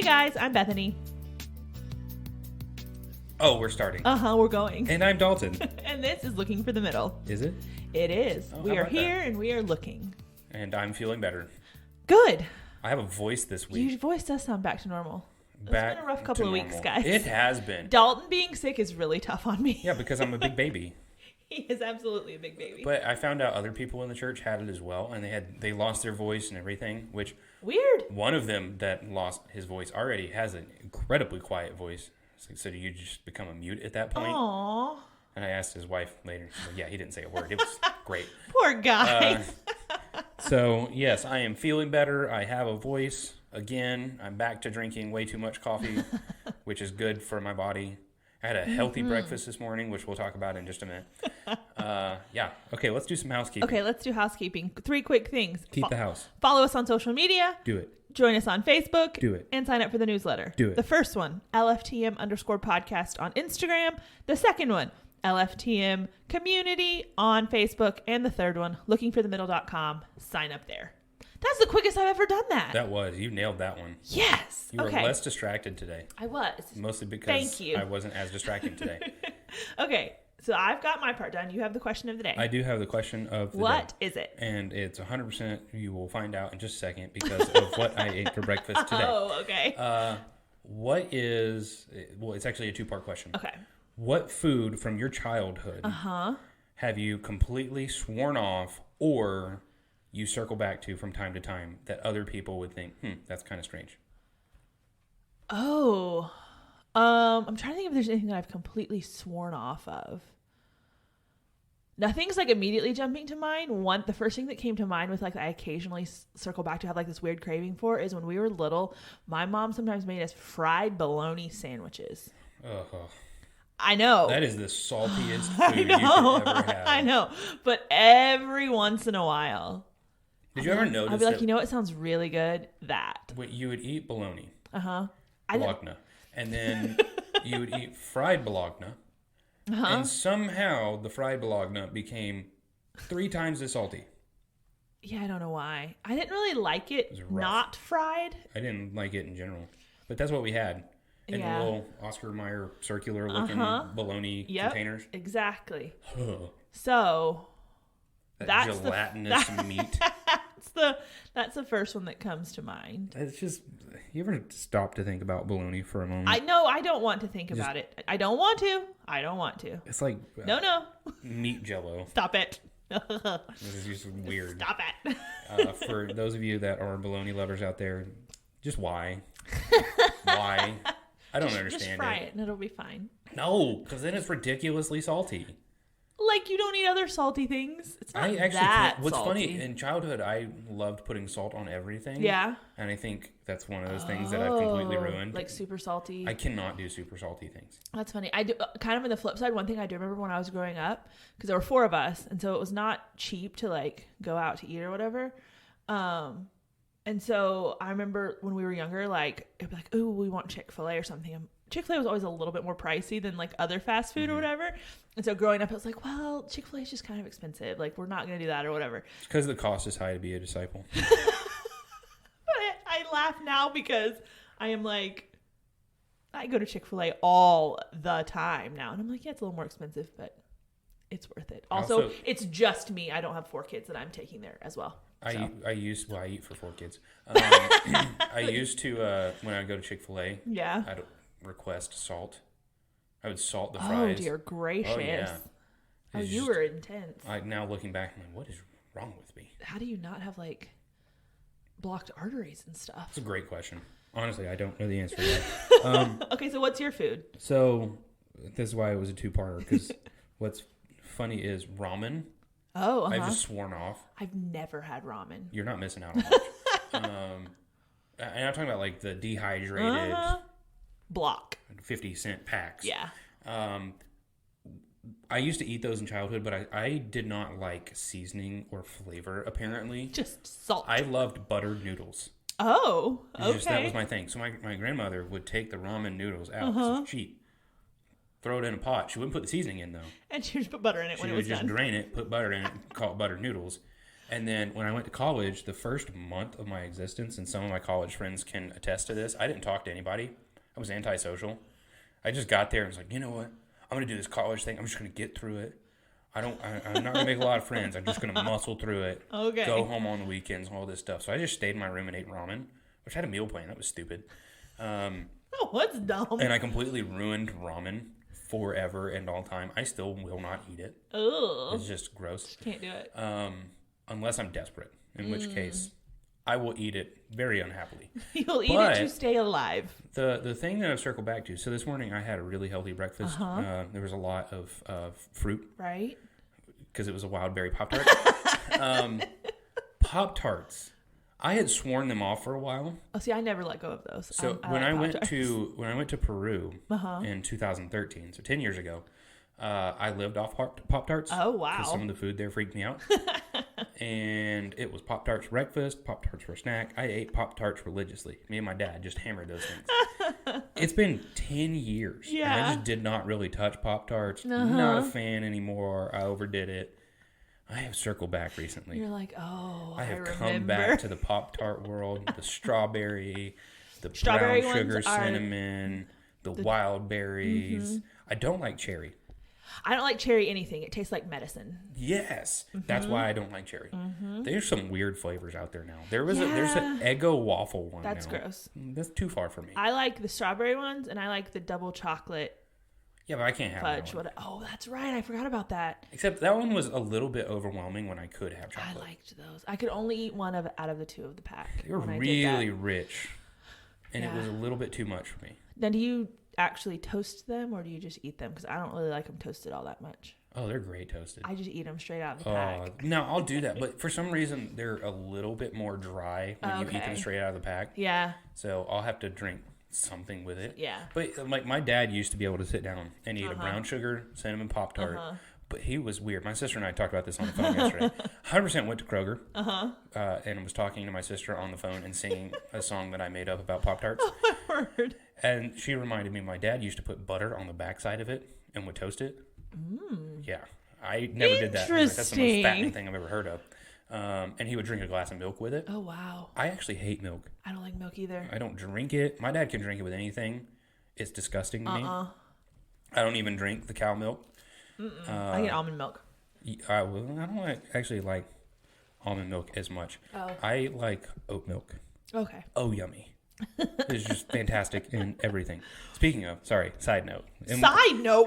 guys, I'm Bethany. Oh, we're starting. We're going. And I'm Dalton. And this is Looking for the Middle. Is it? It is. Oh, We are here and we are looking. And I'm feeling better. Good. I have a voice this week. Your voice does sound back to normal. It's Back been a rough couple of weeks, guys. It has been. Dalton being sick is really tough on me. Yeah, because I'm a big baby. He is absolutely a big baby. But I found out other people in the church had it as well, and they lost their voice and everything, which... Weird. One of them that lost his voice already has an incredibly quiet voice. So you just become a mute at that point. Aww. And I asked his wife later. She's like, yeah, he didn't say a word. It was great. Poor guy. So, yes, I am feeling better. I have a voice again. I'm back to drinking way too much coffee, which is good for my body. I had a healthy breakfast this morning, which we'll talk about in just a minute. Yeah. Okay, let's do some housekeeping. Okay, let's do housekeeping. 3 quick things. Keep the house. Follow us on social media. Do it. Join us on Facebook. Do it. And sign up for the newsletter. Do it. The first one, LFTM_podcast on Instagram. The second one, LFTM community on Facebook. And the third one, lookingforthemiddle.com. Sign up there. That's the quickest I've ever done that. That was. You nailed that one. Yes. You were less distracted today. I was. Mostly because Thank you. I wasn't as distracted today. Okay. So I've got my part done. You have the question of the day. I do have the question of the day. What is it? And it's 100%, you will find out in just a second because of what I ate for breakfast today. Oh, okay. It's actually a 2-part question. Okay. What food from your childhood have you completely sworn off or you circle back to from time to time that other people would think, that's kind of strange? Oh, I'm trying to think if there's anything that I've completely sworn off of. Nothing's like immediately jumping to mind. The first thing that came to mind with like I occasionally circle back to have like this weird craving for is when we were little, my mom sometimes made us fried bologna sandwiches. I know. That is the saltiest food you could ever have. I know. But every once in a while. Did you ever notice I'd be like, you know what sounds really good? That. You would eat bologna. Bologna. And then you would eat fried bologna. And somehow the fried bologna became 3 times as salty. Yeah, I don't know why. I didn't really like it not fried. I didn't like it in general. But that's what we had. In the little Oscar Mayer circular looking bologna containers. Exactly. So that's gelatinous meat. That's the first one that comes to mind. It's just, you ever stop to think about bologna for a moment? I know. I don't want to think about it. I don't want to. It's like no meat jello. Stop it. This is just weird. Stop it. For those of you that are bologna lovers out there, just why? Why? I don't understand it. Just fry it and it'll be fine. No, because then it's ridiculously salty. Like you don't eat other salty things. It's not What's salty. funny, in childhood, I loved putting salt on everything. Yeah. And I think that's one of those things that I've completely ruined. Like super salty. I cannot do super salty things. That's funny. I do kind of on the flip side. One thing I do remember when I was growing up, because there were 4 of us, and so it was not cheap to like go out to eat or whatever. And so I remember when we were younger, like it'd be like, "Ooh, we want Chick-fil-A or something." Chick-fil-A was always a little bit more pricey than like other fast food or whatever. And so growing up, I was like, well, Chick-fil-A is just kind of expensive. Like we're not going to do that or whatever. It's because the cost is high to be a disciple. But I laugh now because I am like, I go to Chick-fil-A all the time now. And I'm like, yeah, it's a little more expensive, but it's worth it. Also, it's just me. I don't have 4 kids that I'm taking there as well. I eat for 4 kids. I used to, when I go to Chick-fil-A, I'd request salt. I would salt the fries. Oh, dear gracious. Oh, yeah. You were intense. Now looking back, I'm like, what is wrong with me? How do you not have, like, blocked arteries and stuff? That's a great question. Honestly, I don't know the answer to that. Okay, so what's your food? So, this is why it was a 2-parter, because what's funny is ramen. Oh, I've just sworn off. I've never had ramen. You're not missing out on much. And I'm talking about, like, the dehydrated... block 50-cent packs. Yeah. I used to eat those in childhood, but I did not like seasoning or flavor, apparently. Just salt. I loved buttered noodles. Oh, okay. That was my thing. So my grandmother would take the ramen noodles out. So cheap. Throw it in a pot. She wouldn't put the seasoning in, though. And she would just put butter in it when it was done. She would just drain it, put butter in it, call it buttered noodles. And then when I went to college, the first month of my existence, and some of my college friends can attest to this, I didn't talk to anybody. I was antisocial. I just got there and was like, you know what? I'm going to do this college thing. I'm just going to get through it. I'm not going to make a lot of friends. I'm just going to muscle through it. Okay. Go home on the weekends, all this stuff. So I just stayed in my room and ate ramen, which had a meal plan. That was stupid. What's dumb? And I completely ruined ramen forever and all time. I still will not eat it. Ugh. It's just gross. Can't do it. Unless I'm desperate, in which case I will eat it very unhappily. You'll eat it to stay alive. The thing that I've circled back to, so this morning I had a really healthy breakfast. There was a lot of fruit. Right. Because it was a wild berry Pop-Tart. Pop-Tarts. I had sworn them off for a while. Oh, see, I never let go of those. So when I went to Peru in 2013, so 10 years ago, I lived off Pop-Tarts. Oh, wow. Because some of the food there freaked me out. And it was Pop-Tarts breakfast, Pop-Tarts for a snack. I ate Pop-Tarts religiously. Me and my dad just hammered those things. It's been 10 years. Yeah. And I just did not really touch Pop-Tarts. Not a fan anymore. I overdid it. I have circled back recently. You're like, oh, I have come back to the Pop-Tart world. The strawberry, the strawberry brown sugar cinnamon, the wild berries. I don't like cherry. I don't like cherry anything. It tastes like medicine. Yes. That's why I don't like cherry. There's some weird flavors out there now. There's an Eggo waffle one That's now. gross. That's too far for me. I like the strawberry ones, and I like the double chocolate Yeah, but I can't have fudge. that one. Oh, that's right. I forgot about that. Except that one was a little bit overwhelming when I could have chocolate. I liked those. I could only eat one out of the two of the pack. They were really rich, and it was a little bit too much for me. Then do you actually toast them, or do you just eat them? Because I don't really like them toasted all that much. Oh, they're great toasted. I just eat them straight out of the pack. No, I'll do that. But for some reason, they're a little bit more dry when you eat them straight out of the pack. Yeah. So I'll have to drink something with it. Yeah. But like my dad used to be able to sit down and eat a brown sugar cinnamon Pop-Tart. But he was weird. My sister and I talked about this on the phone yesterday. 100% went to Kroger and was talking to my sister on the phone and singing a song that I made up about Pop-Tarts. Oh, my word. And she reminded me my dad used to put butter on the backside of it and would toast it. Yeah. I never did that. That's the most fattening thing I've ever heard of. And he would drink a glass of milk with it. Oh, wow. I actually hate milk. I don't like milk either. I don't drink it. My dad can drink it with anything. It's disgusting to me. I don't even drink the cow milk. I get almond milk. I don't actually like almond milk as much. Oh. I like oat milk. Okay. Oh, yummy. It's just fantastic in everything. Speaking of, side note.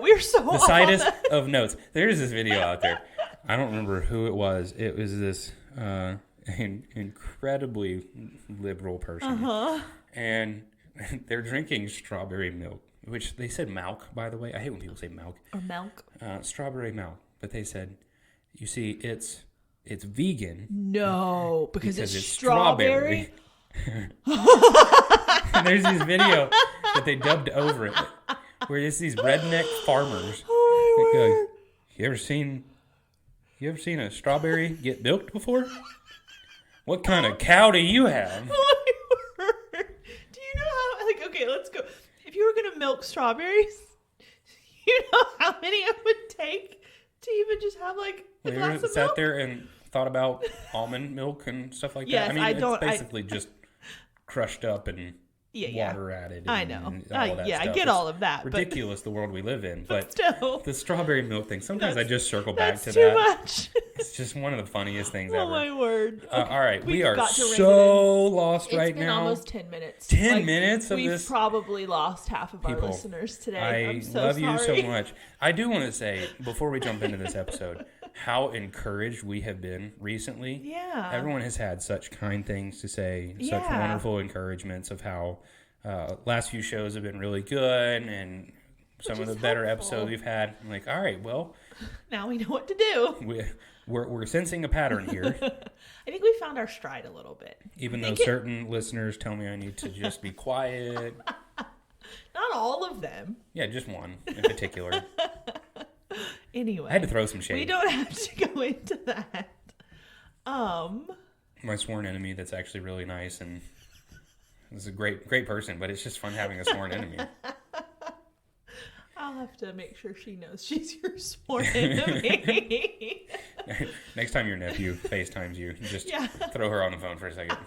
We're so the sidest of notes. There's this video out there. I don't remember who it was. It was this incredibly liberal person. And they're drinking strawberry milk, which they said milk, by the way. I hate when people say milk. Or milk. Strawberry milk. But they said, you see, it's vegan. No, because it's strawberry. And there's this video that they dubbed over it where it's these redneck farmers. Oh, my word. You ever seen a strawberry get milked before? What kind of cow do you have? Oh, my word. Do you know how, okay, let's go. If you were going to milk strawberries, you know how many it would take to even just have a glass of milk? Sat there and thought about almond milk and stuff like that. It's basically just crushed up and water added. I know. All that stuff. I get all of that. Ridiculous, the world we live in. But still. The strawberry milk thing, sometimes I just circle back to that. That's too much. It's just one of the funniest things ever. Oh, my word. Okay. All right. We are so lost right now. It's been almost 10 minutes. 10 minutes of we've this? We've probably lost half of our listeners today. I'm so love sorry. you so much. I do want to say, before we jump into this episode, how encouraged we have been recently. Yeah. Everyone has had such kind things to say, such wonderful encouragements of how last few shows have been really good and some of the better episodes we've had. I'm like, all right, well. Now we know what to do. We're sensing a pattern here. I think we found our stride a little bit. Even though certain listeners tell me I need to just be quiet. Not all of them. Yeah, just one in particular. Anyway. I had to throw some shade. We don't have to go into that. My sworn enemy that's actually really nice and is a great person, but it's just fun having a sworn enemy. I'll I'll have to make sure she knows she's your sworn enemy. Next time your nephew FaceTimes you, just throw her on the phone for a second.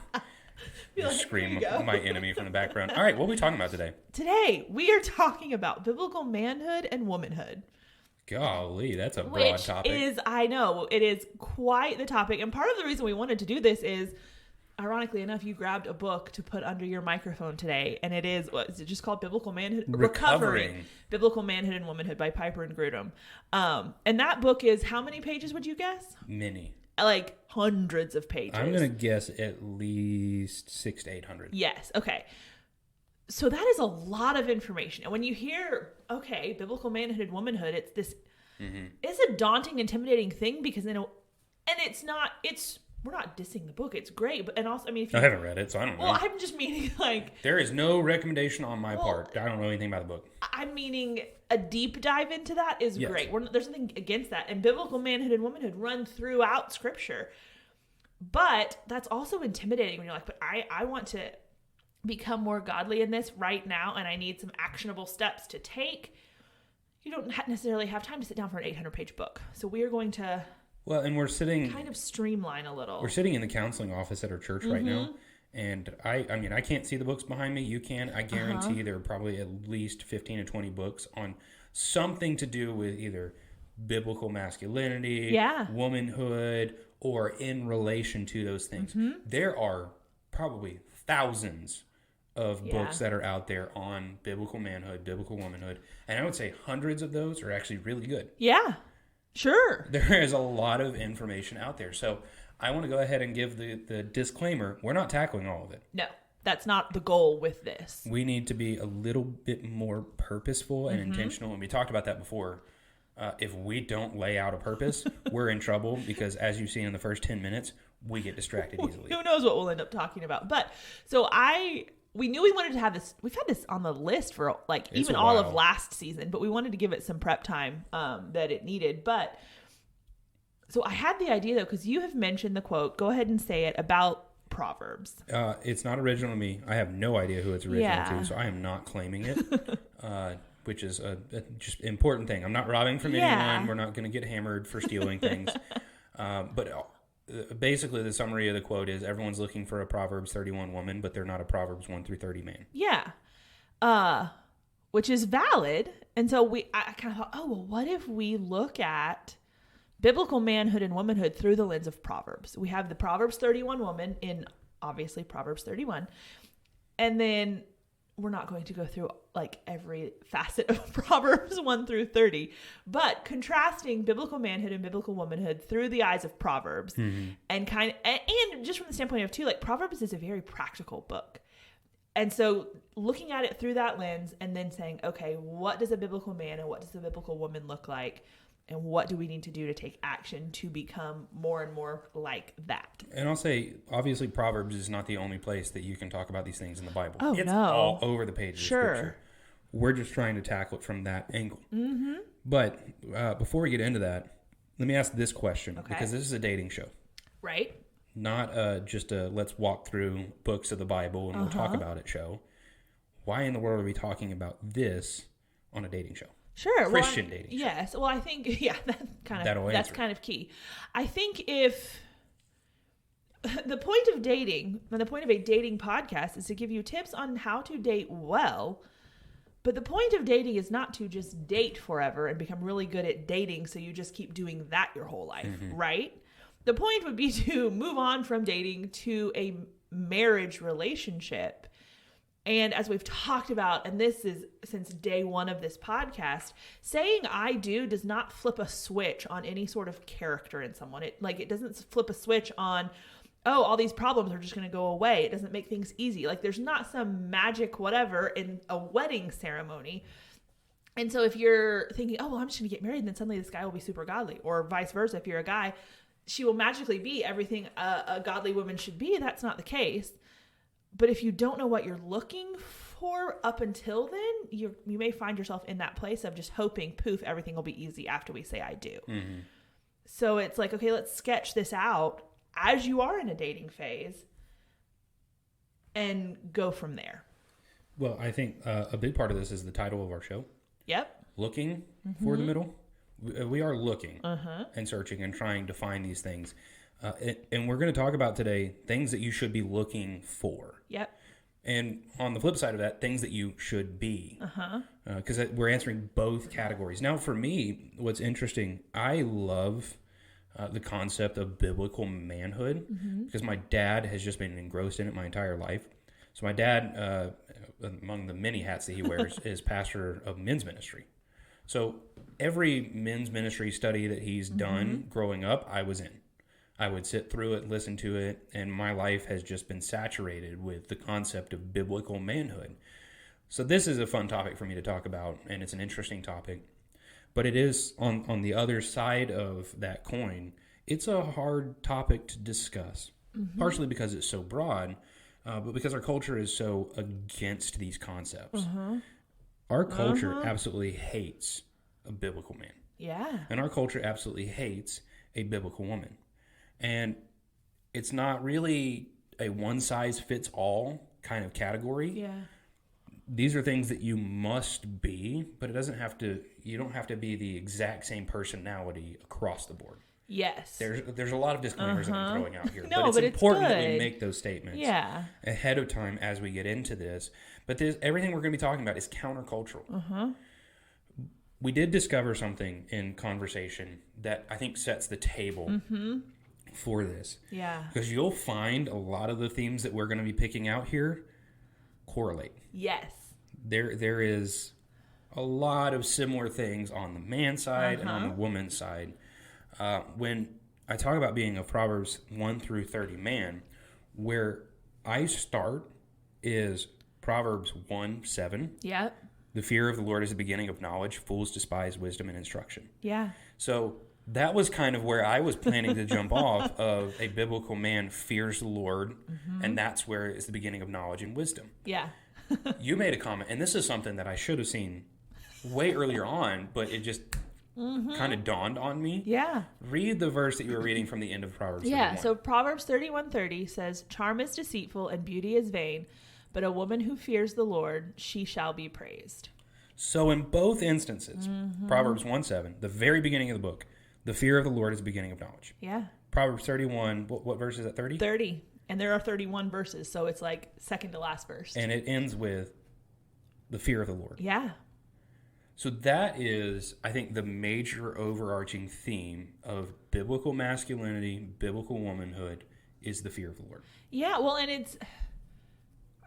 Just scream my enemy from the background. All right, what are we talking about today? Today, we are talking about biblical manhood and womanhood. Golly, that's a broad topic. I know, it is quite the topic. And part of the reason we wanted to do this is, ironically enough, you grabbed a book to put under your microphone today. And it is, what is it just called? Biblical Manhood? Recovering Biblical Manhood and Womanhood by Piper and Grudem. And that book is, how many pages would you guess? Many. Like hundreds of pages. I'm going to guess at least 600 to 800. Yes. Okay. So that is a lot of information. And when you hear, okay, biblical manhood and womanhood, it's this, it's a daunting, intimidating thing because, and it's not, we're not dissing the book. It's great. But, and also, I mean, if you, I haven't read it, so I don't know. Well, I'm just meaning like. There is no recommendation on my part. I don't know anything about the book. I'm meaning a deep dive into that is great. There's nothing against that. And biblical manhood and womanhood run throughout scripture. But that's also intimidating when you're like, but I want to become more godly in this right now, and I need some actionable steps to take. You don't necessarily have time to sit down for an 800-page book. So we are going to and we're sitting kind of streamline a little. We're sitting in the counseling office at our church right now, and I mean, I can't see the books behind me. You can. I guarantee there are probably at least 15 to 20 books on something to do with either biblical masculinity, womanhood, or in relation to those things. There are probably thousands of books that are out there on biblical manhood, biblical womanhood, and I would say hundreds of those are actually really good. Yeah, sure. There is a lot of information out there, so I want to go ahead and give the disclaimer: we're not tackling all of it. No, that's not the goal with this. We need to be a little bit more purposeful and intentional, and we talked about that before. If we don't lay out a purpose, we're in trouble because, as you've seen in the first 10 minutes, we get distracted easily. Who knows what we'll end up talking about? But so we knew we wanted to have this. We've had this on the list for like even all of last season, but we wanted to give it some prep time that it needed. But so I had the idea though, because you have mentioned the quote. Go ahead and say it about Proverbs. It's not original to me. I have no idea who it's original to, so I am not claiming it. Which is a just important thing. I'm not robbing from anyone. We're not going to get hammered for stealing things. But basically, the summary of the quote is everyone's looking for a Proverbs 31 woman, but they're not a Proverbs 1 through 30 man. Yeah. Which is valid. And so I kind of thought, oh, well, what if we look at biblical manhood and womanhood through the lens of Proverbs? We have the Proverbs 31 woman in, obviously, Proverbs 31. And then we're not going to go through like every facet of Proverbs 1 through 30, but contrasting biblical manhood and biblical womanhood through the eyes of Proverbs and and just from the standpoint of too, like Proverbs is a very practical book. And so looking at it through that lens and then saying, okay, what does a biblical man and what does a biblical woman look like? And what do we need to do to take action to become more and more like that? And I'll say, obviously, Proverbs is not the only place that you can talk about these things in the Bible. Oh, it's all over the pages of Scripture. We're just trying to tackle it from that angle. But before we get into that, let me ask this question, because this is a dating show. Right. Not just a let's walk through books of the Bible and we'll talk about it show. Why in the world are we talking about this on a dating show? Sure. Christian dating. Yes. Well, I think, that's kind of key. I think if the point of dating and the point of a dating podcast is to give you tips on how to date well, but the point of dating is not to just date forever and become really good at dating so you just keep doing that your whole life, right? The point would be to move on from dating to a marriage relationship. And as we've talked about, and this is since day one of this podcast, saying I do does not flip a switch on any sort of character in someone. It doesn't flip a switch on, oh, all these problems are just going to go away. It doesn't make things easy. Like there's not some magic whatever in a wedding ceremony. And so if you're thinking, oh, well, I'm just going to get married and then suddenly this guy will be super godly, or vice versa, if you're a guy, she will magically be everything a godly woman should be. That's not the case. But if you don't know what you're looking for up until then, you may find yourself in that place of just hoping, poof, everything will be easy after we say I do. So it's like, okay, let's sketch this out as you are in a dating phase and go from there. Well, I think a big part of this is the title of our show. Yep. looking for the middle. We are looking and searching and trying to find these things. And we're going to talk about today things that you should be looking for. Yep. And on the flip side of that, things that you should be. Because we're answering both categories. Now, for me, what's interesting, I love the concept of biblical manhood because my dad has just been engrossed in it my entire life. So my dad, among the many hats that he wears, is pastor of men's ministry. So every men's ministry study that he's done growing up, I was in. I would sit through it, listen to it, and my life has just been saturated with the concept of biblical manhood. So this is a fun topic for me to talk about, and it's an interesting topic. But it is, on the other side of that coin, it's a hard topic to discuss, partially because it's so broad, but because our culture is so against these concepts. Our culture absolutely hates a biblical man. Yeah. And our culture absolutely hates a biblical woman. And it's not really a one-size-fits-all kind of category. Yeah. These are things that you must be, but it doesn't have to. You don't have to be the exact same personality across the board. Yes. There's a lot of disclaimers that I'm throwing out here. No, but it's important that we good. make those statements Yeah. ahead of time as we get into this. But everything we're going to be talking about is countercultural. We did discover something in conversation that I think sets the table for this. Yeah. Because you'll find a lot of the themes that we're going to be picking out here correlate. Yes. There is a lot of similar things on the man side and on the woman side. When I talk about being a Proverbs 1 through 30 man, where I start is Proverbs 1:7. Yep. The fear of the Lord is the beginning of knowledge. Fools despise wisdom and instruction. Yeah. So that was kind of where I was planning to jump off of a biblical man fears the Lord, and that's where it's the beginning of knowledge and wisdom. Yeah. You made a comment, and this is something that I should have seen way earlier on, but it just kind of dawned on me. Yeah. Read the verse that you were reading from the end of Proverbs 31. Yeah. So Proverbs 31:30 says, "Charm is deceitful and beauty is vain, but a woman who fears the Lord, she shall be praised." So in both instances, Proverbs 1:7, the very beginning of the book, the fear of the Lord is the beginning of knowledge. Yeah. Proverbs 31, what verse is that, 30? 30. And there are 31 verses, so it's like second to last verse. And it ends with the fear of the Lord. Yeah. So that is, I think, the major overarching theme of biblical masculinity, biblical womanhood, is the fear of the Lord. Yeah, well, and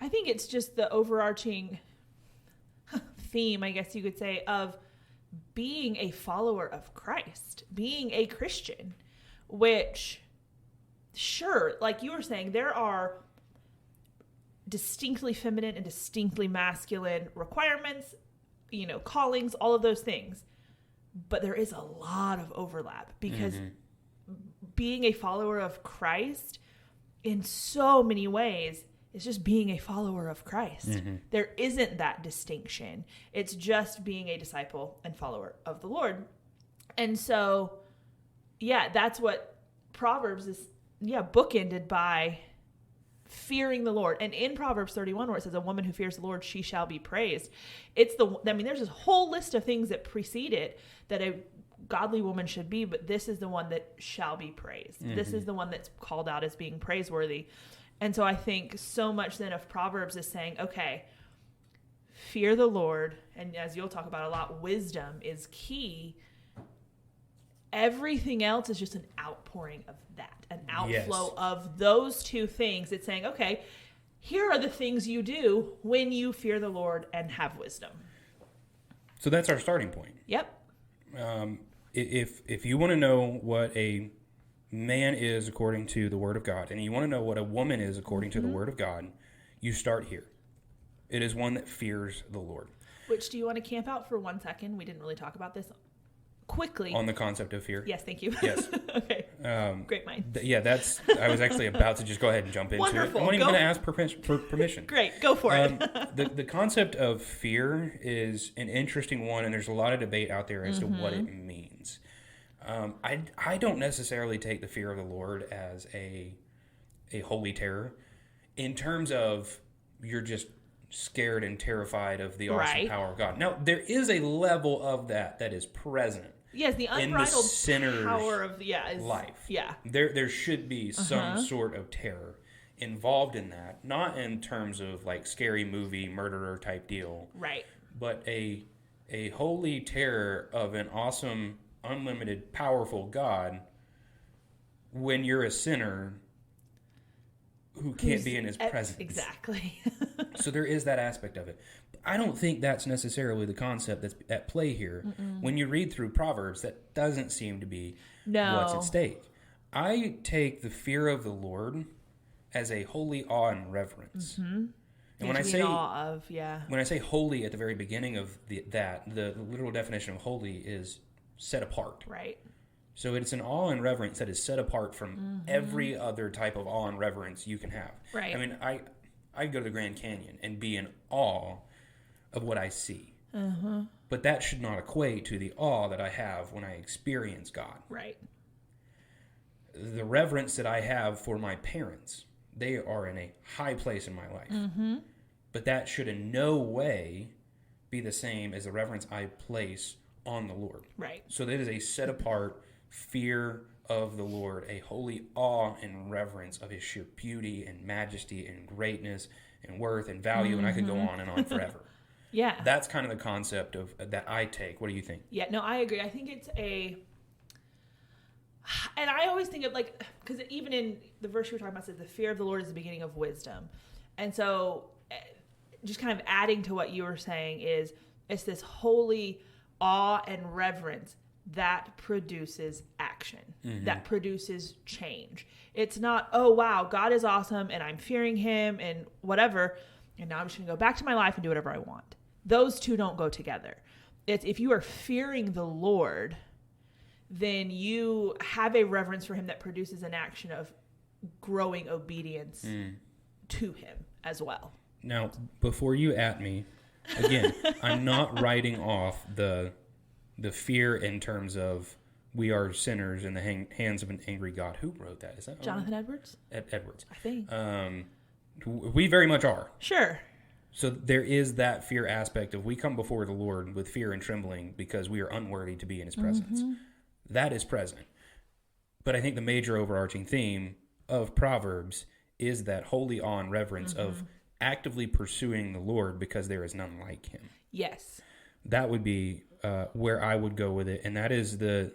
I think it's just the overarching theme, I guess you could say, of being a follower of Christ, being a Christian, which, sure, like you were saying, there are distinctly feminine and distinctly masculine requirements, callings, all of those things. But there is a lot of overlap because being a follower of Christ in so many ways is just being a follower of Christ. There isn't that distinction. It's just being a disciple and follower of the Lord. And so, yeah, that's what Proverbs is, bookended by fearing the Lord. And in Proverbs 31, where it says, "A woman who fears the Lord, she shall be praised." There's this whole list of things that precede it that a godly woman should be, but this is the one that shall be praised. This is the one that's called out as being praiseworthy. And so I think so much then of Proverbs is saying, okay, fear the Lord, and as you'll talk about a lot, wisdom is key. Everything else is just an outpouring of that, an outflow of those two things. It's saying, okay, here are the things you do when you fear the Lord and have wisdom. So that's our starting point. Yep. If you want to know what a man is according to the Word of God, and you want to know what a woman is according to the Word of God, you start here. It is one that fears the Lord. Which, do you want to camp out for 1 second? We didn't really talk about this quickly. On the concept of fear? Yes, thank you. Yes. Okay. Great mind. I was actually about to just go ahead and jump into Wonderful. it. I wasn't even going to ask for permission. Great, go for it. The concept of fear is an interesting one, and there's a lot of debate out there as to what it means. I don't necessarily take the fear of the Lord as a holy terror in terms of you're just scared and terrified of the awesome Right. power of God. Now, there is a level of that is present Yes, the in the unbridled sinner's power of life. Yeah. There should be some sort of terror involved in that, not in terms of like scary movie murderer type deal, Right. but a holy terror of an awesome, unlimited, powerful God when you're a sinner who can't be in his presence. Exactly. So there is that aspect of it. I don't think that's necessarily the concept that's at play here. When you read through Proverbs, that doesn't seem to be what's at stake. I take the fear of the Lord as a holy awe and reverence. And when I say awe of, when I say holy at the very beginning of the literal definition of holy is set apart. Right. So it's an awe and reverence that is set apart from every other type of awe and reverence you can have. Right. I mean, I go to the Grand Canyon and be in awe of what I see. But that should not equate to the awe that I have when I experience God. Right. The reverence that I have for my parents, they are in a high place in my life. But that should in no way be the same as the reverence I place on the Lord. Right. So that is a set apart fear of the Lord, a holy awe and reverence of his sheer beauty and majesty and greatness and worth and value, and I could go on and on forever. Yeah. That's kind of the concept of that I take. What do you think? Yeah, no, I agree. I think it's and I always think of like, because even in the verse you were talking about, says the fear of the Lord is the beginning of wisdom. And so just kind of adding to what you were saying is it's this holy awe and reverence that produces action, that produces change. It's not, oh, wow, God is awesome and I'm fearing him and whatever, and now I'm just going to go back to my life and do whatever I want. Those two don't go together. It's if you are fearing the Lord, then you have a reverence for him that produces an action of growing obedience to him as well. Now, before you at me, again, I'm not writing off the fear in terms of we are sinners in the hands of an angry God. Who wrote that? Is that Jonathan Edwards? Edwards. I think. We very much are. Sure. So there is that fear aspect of we come before the Lord with fear and trembling because we are unworthy to be in his presence. That is present. But I think the major overarching theme of Proverbs is that holy awe and reverence of actively pursuing the Lord because there is none like him. Yes. That would be where I would go with it. And that is the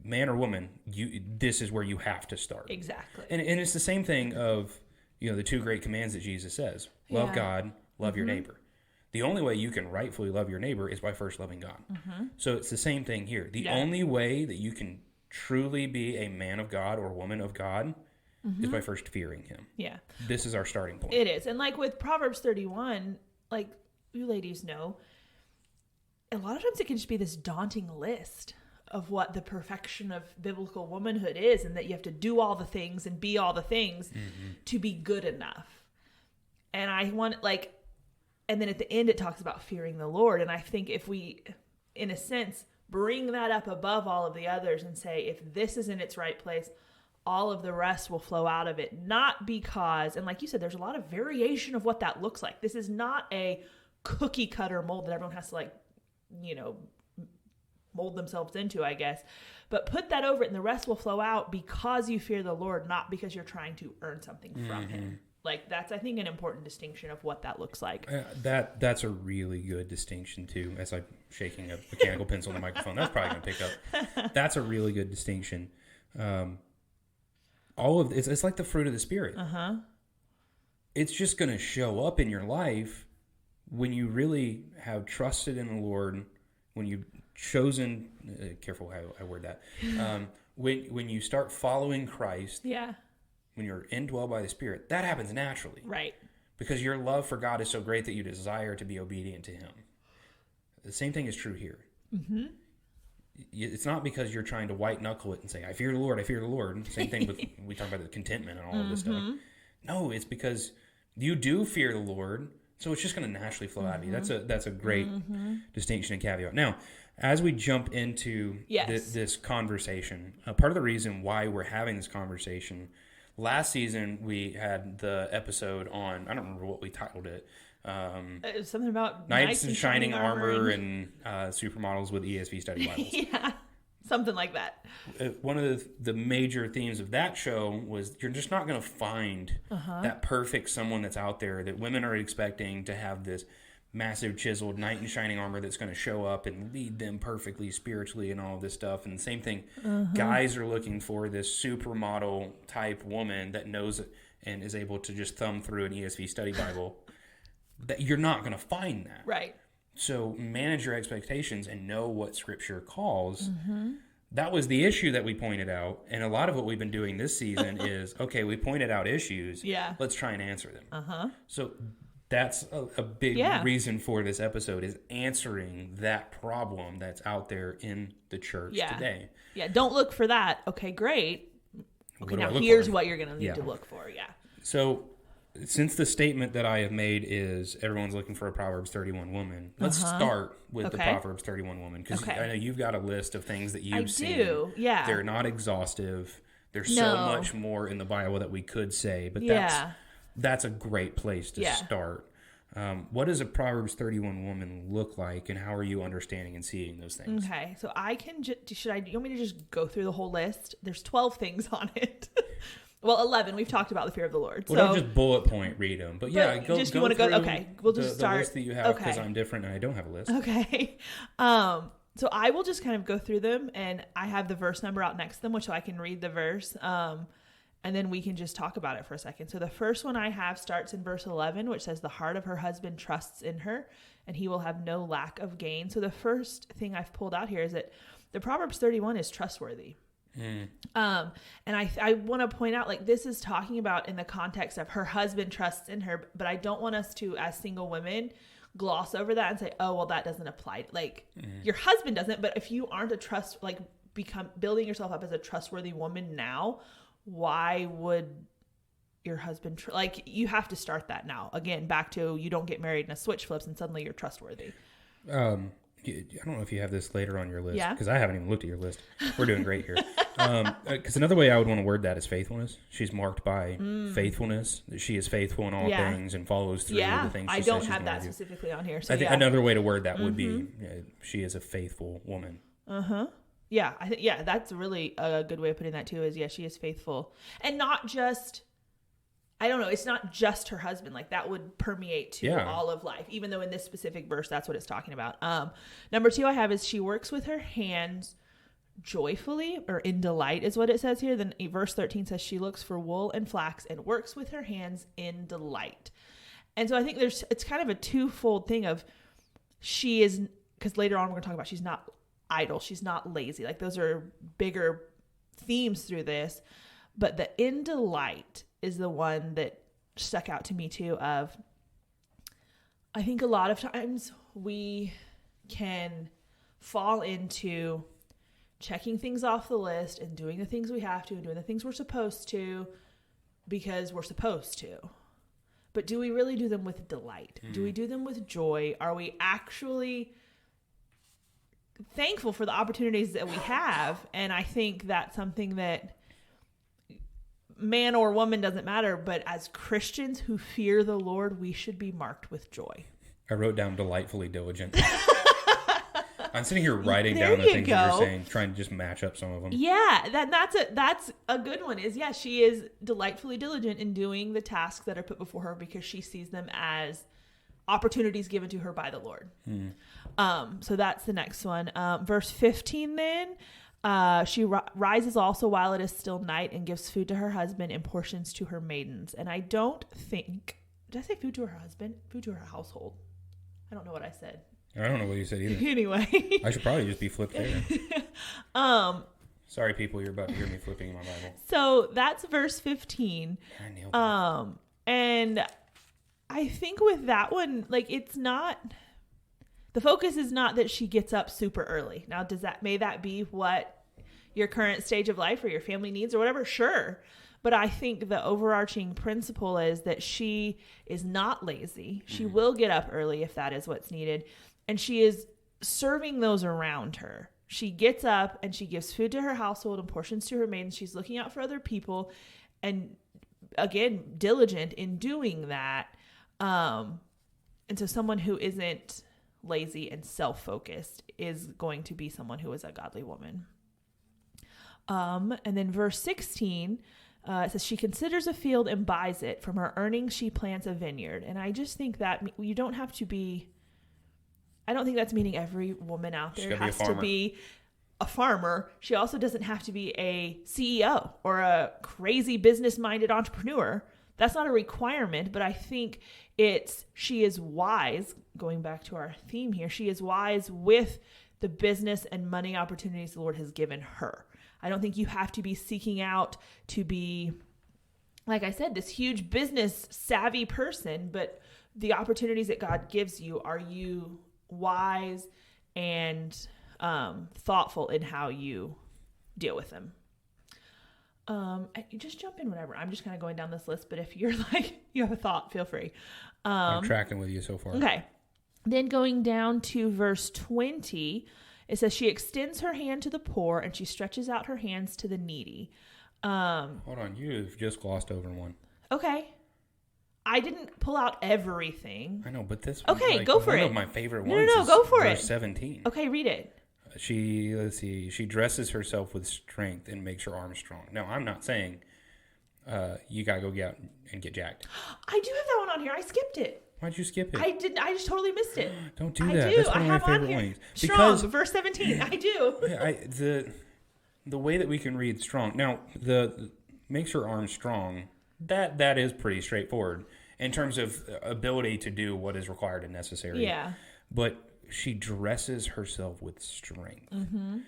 man or woman, this is where you have to start. Exactly. And it's the same thing of, the two great commands that Jesus says. Love God, love your neighbor. The only way you can rightfully love your neighbor is by first loving God. So it's the same thing here. The only way that you can truly be a man of God or woman of God is by first fearing him. Yeah. This is our starting point. It is. And like with Proverbs 31, like you ladies know, a lot of times it can just be this daunting list of what the perfection of biblical womanhood is, and that you have to do all the things and be all the things to be good enough. And I want and then at the end it talks about fearing the Lord. And I think if we, in a sense, bring that up above all of the others and say, if this is in its right place, all of the rest will flow out of it. Not because, and like you said, there's a lot of variation of what that looks like. This is not a cookie cutter mold that everyone has to mold themselves into, I guess. But put that over it and the rest will flow out because you fear the Lord, not because you're trying to earn something from him. Like that's, I think, an important distinction of what that looks like. That's a really good distinction too. As I'm shaking a mechanical pencil on the microphone, that's probably going to pick up. That's a really good distinction. All of it's like the fruit of the Spirit. It's just going to show up in your life when you really have trusted in the Lord, when you've chosen. Careful how I word that. When you start following Christ. Yeah. When you're indwelled by the Spirit, that happens naturally. Right. Because your love for God is so great that you desire to be obedient to him. The same thing is true here. It's not because you're trying to white knuckle it and say, I fear the Lord, I fear the Lord. Same thing with, we talk about the contentment and all of this stuff. No, it's because you do fear the Lord, so it's just going to naturally flow out of you. That's a great distinction and caveat. Now, as we jump into this conversation, part of the reason why we're having this conversation, last season we had the episode on, I don't remember what we titled it, Something about knights in shining armor and supermodels with ESV study Bibles. Yeah, something like that. One of the major themes of that show was you're just not going to find that perfect someone that's out there that women are expecting to have this massive chiseled knight in shining armor that's going to show up and lead them perfectly spiritually and all of this stuff. And the same thing, guys are looking for this supermodel type woman that knows and is able to just thumb through an ESV study Bible. That you're not going to find that. Right. So manage your expectations and know what Scripture calls. That was the issue that we pointed out. And a lot of what we've been doing this season is, okay, we pointed out issues. Yeah. Let's try and answer them. So that's a big reason for this episode is answering that problem that's out there in the church today. Yeah. Don't look for that. Okay, great. Okay, now here's what you're going to need to look for. Yeah. So since the statement that I have made is everyone's looking for a Proverbs 31 woman, let's start with the Proverbs 31 woman. Because I know you've got a list of things that you've seen. I do, yeah. They're not exhaustive. There's so much more in the Bible that we could say, but that's a great place to start. What does a Proverbs 31 woman look like, and how are you understanding and seeing those things? Okay, so I can do you want me to just go through the whole list? There's 12 things on it. Well, 11. We've talked about the fear of the Lord. Well, don't just bullet point read them. But yeah, go you want to go? Okay, we'll just start. The list that you have, because I'm different and I don't have a list. Okay. So I will just kind of go through them, and I have the verse number out next to them, which I can read the verse. And then we can just talk about it for a second. So the first one I have starts in verse 11, which says, the heart of her husband trusts in her, and he will have no lack of gain. So the first thing I've pulled out here is that the Proverbs 31 is trustworthy. And I want to point out, like, this is talking about in the context of her husband trusts in her, but I don't want us to, as single women, gloss over that and say, oh, well, that doesn't apply. Like, your husband doesn't, but if you aren't building yourself up as a trustworthy woman now, why would your husband, you have to start that now. Again, back to, you don't get married and a switch flips and suddenly you're trustworthy. I don't know if you have this later on your list, because I haven't even looked at your list. We're doing great here. Because another way I would want to word that is faithfulness. She's marked by faithfulness. She is faithful in all things and follows through the things she says she's going to do. I don't have that specifically on here. So I think another way to word that would be she is a faithful woman. Yeah, I think that's really a good way of putting that too. Is she is faithful, and not just. I don't know. It's not just her husband. Like, that would permeate to all of life, even though in this specific verse, that's what it's talking about. Number 2 I have is she works with her hands joyfully, or in delight is what it says here. Then verse 13 says she looks for wool and flax and works with her hands in delight. And so I think it's kind of a twofold thing of she is, because later on we're going to talk about she's not idle. She's not lazy. Like, those are bigger themes through this. But the in delight is the one that stuck out to me too, of I think a lot of times we can fall into checking things off the list and doing the things we have to and doing the things we're supposed to because we're supposed to. But do we really do them with delight? Do we do them with joy? Are we actually thankful for the opportunities that we have? And I think that's something that man or woman doesn't matter, but as Christians who fear the Lord, we should be marked with joy. I wrote down delightfully diligent. I'm sitting here writing down the things that you're saying, trying to just match up some of them. Yeah, that's a good one. She is delightfully diligent in doing the tasks that are put before her because she sees them as opportunities given to her by the Lord. So that's the next one. Verse 15 then. She rises also while it is still night and gives food to her husband and portions to her maidens. And I don't think, did I say food to her husband? Food to her household. I don't know what I said. I don't know what you said either. Anyway. I should probably just be flipped there. Sorry, people, you're about to hear me flipping in my Bible. So that's verse 15. I nailed that. And I think with that one, like, it's not, the focus is not that she gets up super early. Now, may that be what your current stage of life or your family needs or whatever? Sure. But I think the overarching principle is that she is not lazy. She will get up early if that is what's needed. And she is serving those around her. She gets up and she gives food to her household and portions to her maidens. She's looking out for other people and, again, diligent in doing that. And so someone who isn't lazy and self-focused is going to be someone who is a godly woman. And then verse 16, it says, she considers a field and buys it. From her earnings, she plants a vineyard. And I just think that you don't have to be, I don't think that's meaning every woman out there has to be a farmer. She also doesn't have to be a CEO or a crazy business-minded entrepreneur. That's not a requirement, but I think she is wise, going back to our theme here, she is wise with the business and money opportunities the Lord has given her. I don't think you have to be seeking out to be, like I said, this huge business savvy person, but the opportunities that God gives you, are you wise and thoughtful in how you deal with them? You just jump in whenever. I'm just kind of going down this list, but if you're like, you have a thought, feel free. I'm tracking with you so far. Okay. Then going down to verse 20, it says, she extends her hand to the poor and she stretches out her hands to the needy. Hold on. You've just glossed over one. Okay. I didn't pull out everything. I know, but this okay, go for one it. of my favorite ones. No, go for verse it. 17. Okay, read it. She dresses herself with strength and makes her arms strong. Now, I'm not saying you got to go get out and get jacked. I do have that one on here. I skipped it. Why'd you skip it? I didn't. I just totally missed it. Don't do that. I do. That's one of my favorite ones. Strong, verse 17. I do. The way that we can read strong. Now, the makes her arms strong, that is pretty straightforward in terms of ability to do what is required and necessary. Yeah. But she dresses herself with strength. Mm-hmm.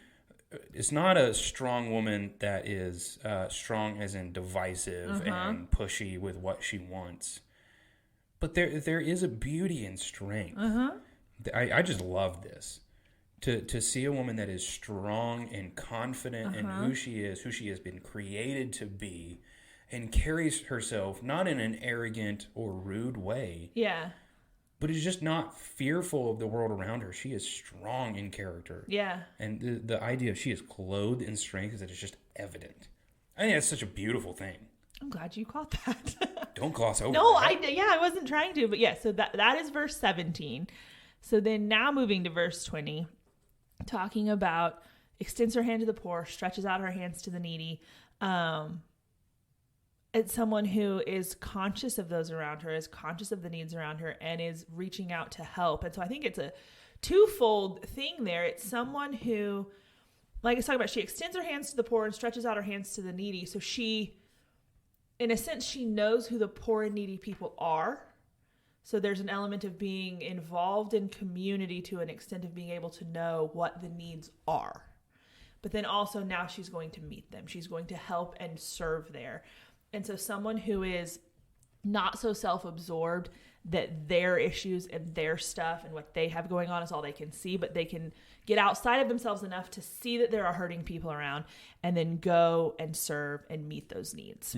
It's not a strong woman that is strong as in divisive and pushy with what she wants. But there is a beauty in strength. I just love this. To see a woman that is strong and confident in who she has been created to be, and carries herself not in an arrogant or rude way. Yeah. But is just not fearful of the world around her. She is strong in character. Yeah. And the idea of she is clothed in strength is that it's just evident. I think that's such a beautiful thing. I'm glad you caught that. Don't gloss over No, that. I wasn't trying to, but yeah, so that is verse 17. So then now moving to verse 20, talking about extends her hand to the poor, stretches out her hands to the needy. It's someone who is conscious of those around her, is conscious of the needs around her, and is reaching out to help. And so I think it's a twofold thing there. It's someone who, like it's talking about, she extends her hands to the poor and stretches out her hands to the needy. So she, in a sense, she knows who the poor and needy people are. So there's an element of being involved in community to an extent of being able to know what the needs are. But then also now she's going to meet them. She's going to help and serve there. And so someone who is not so self-absorbed that their issues and their stuff and what they have going on is all they can see, but they can get outside of themselves enough to see that there are hurting people around and then go and serve and meet those needs.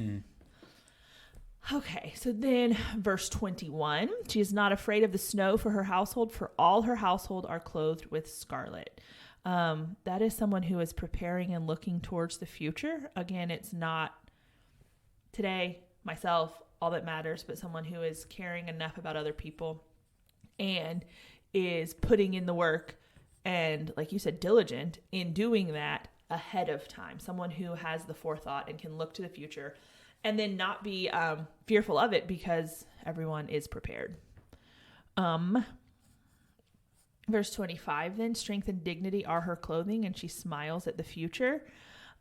Okay, so then verse 21, she is not afraid of the snow for her household, for all her household are clothed with scarlet. That is someone who is preparing and looking towards the future. Again, it's not today, myself, all that matters, but someone who is caring enough about other people and is putting in the work and, like you said, diligent in doing that ahead of time. Someone who has the forethought and can look to the future and then not be fearful of it because everyone is prepared. Verse 25, then, strength and dignity are her clothing, and she smiles at the future.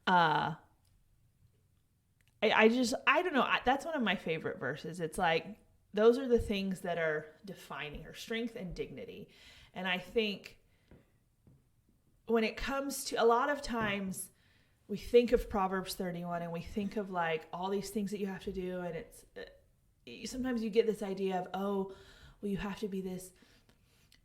I don't know. That's one of my favorite verses. It's like, those are the things that are defining her, strength and dignity. And I think when it comes to, a lot of times we think of Proverbs 31 and we think of like all these things that you have to do. And it's, sometimes you get this idea of, oh, well, you have to be this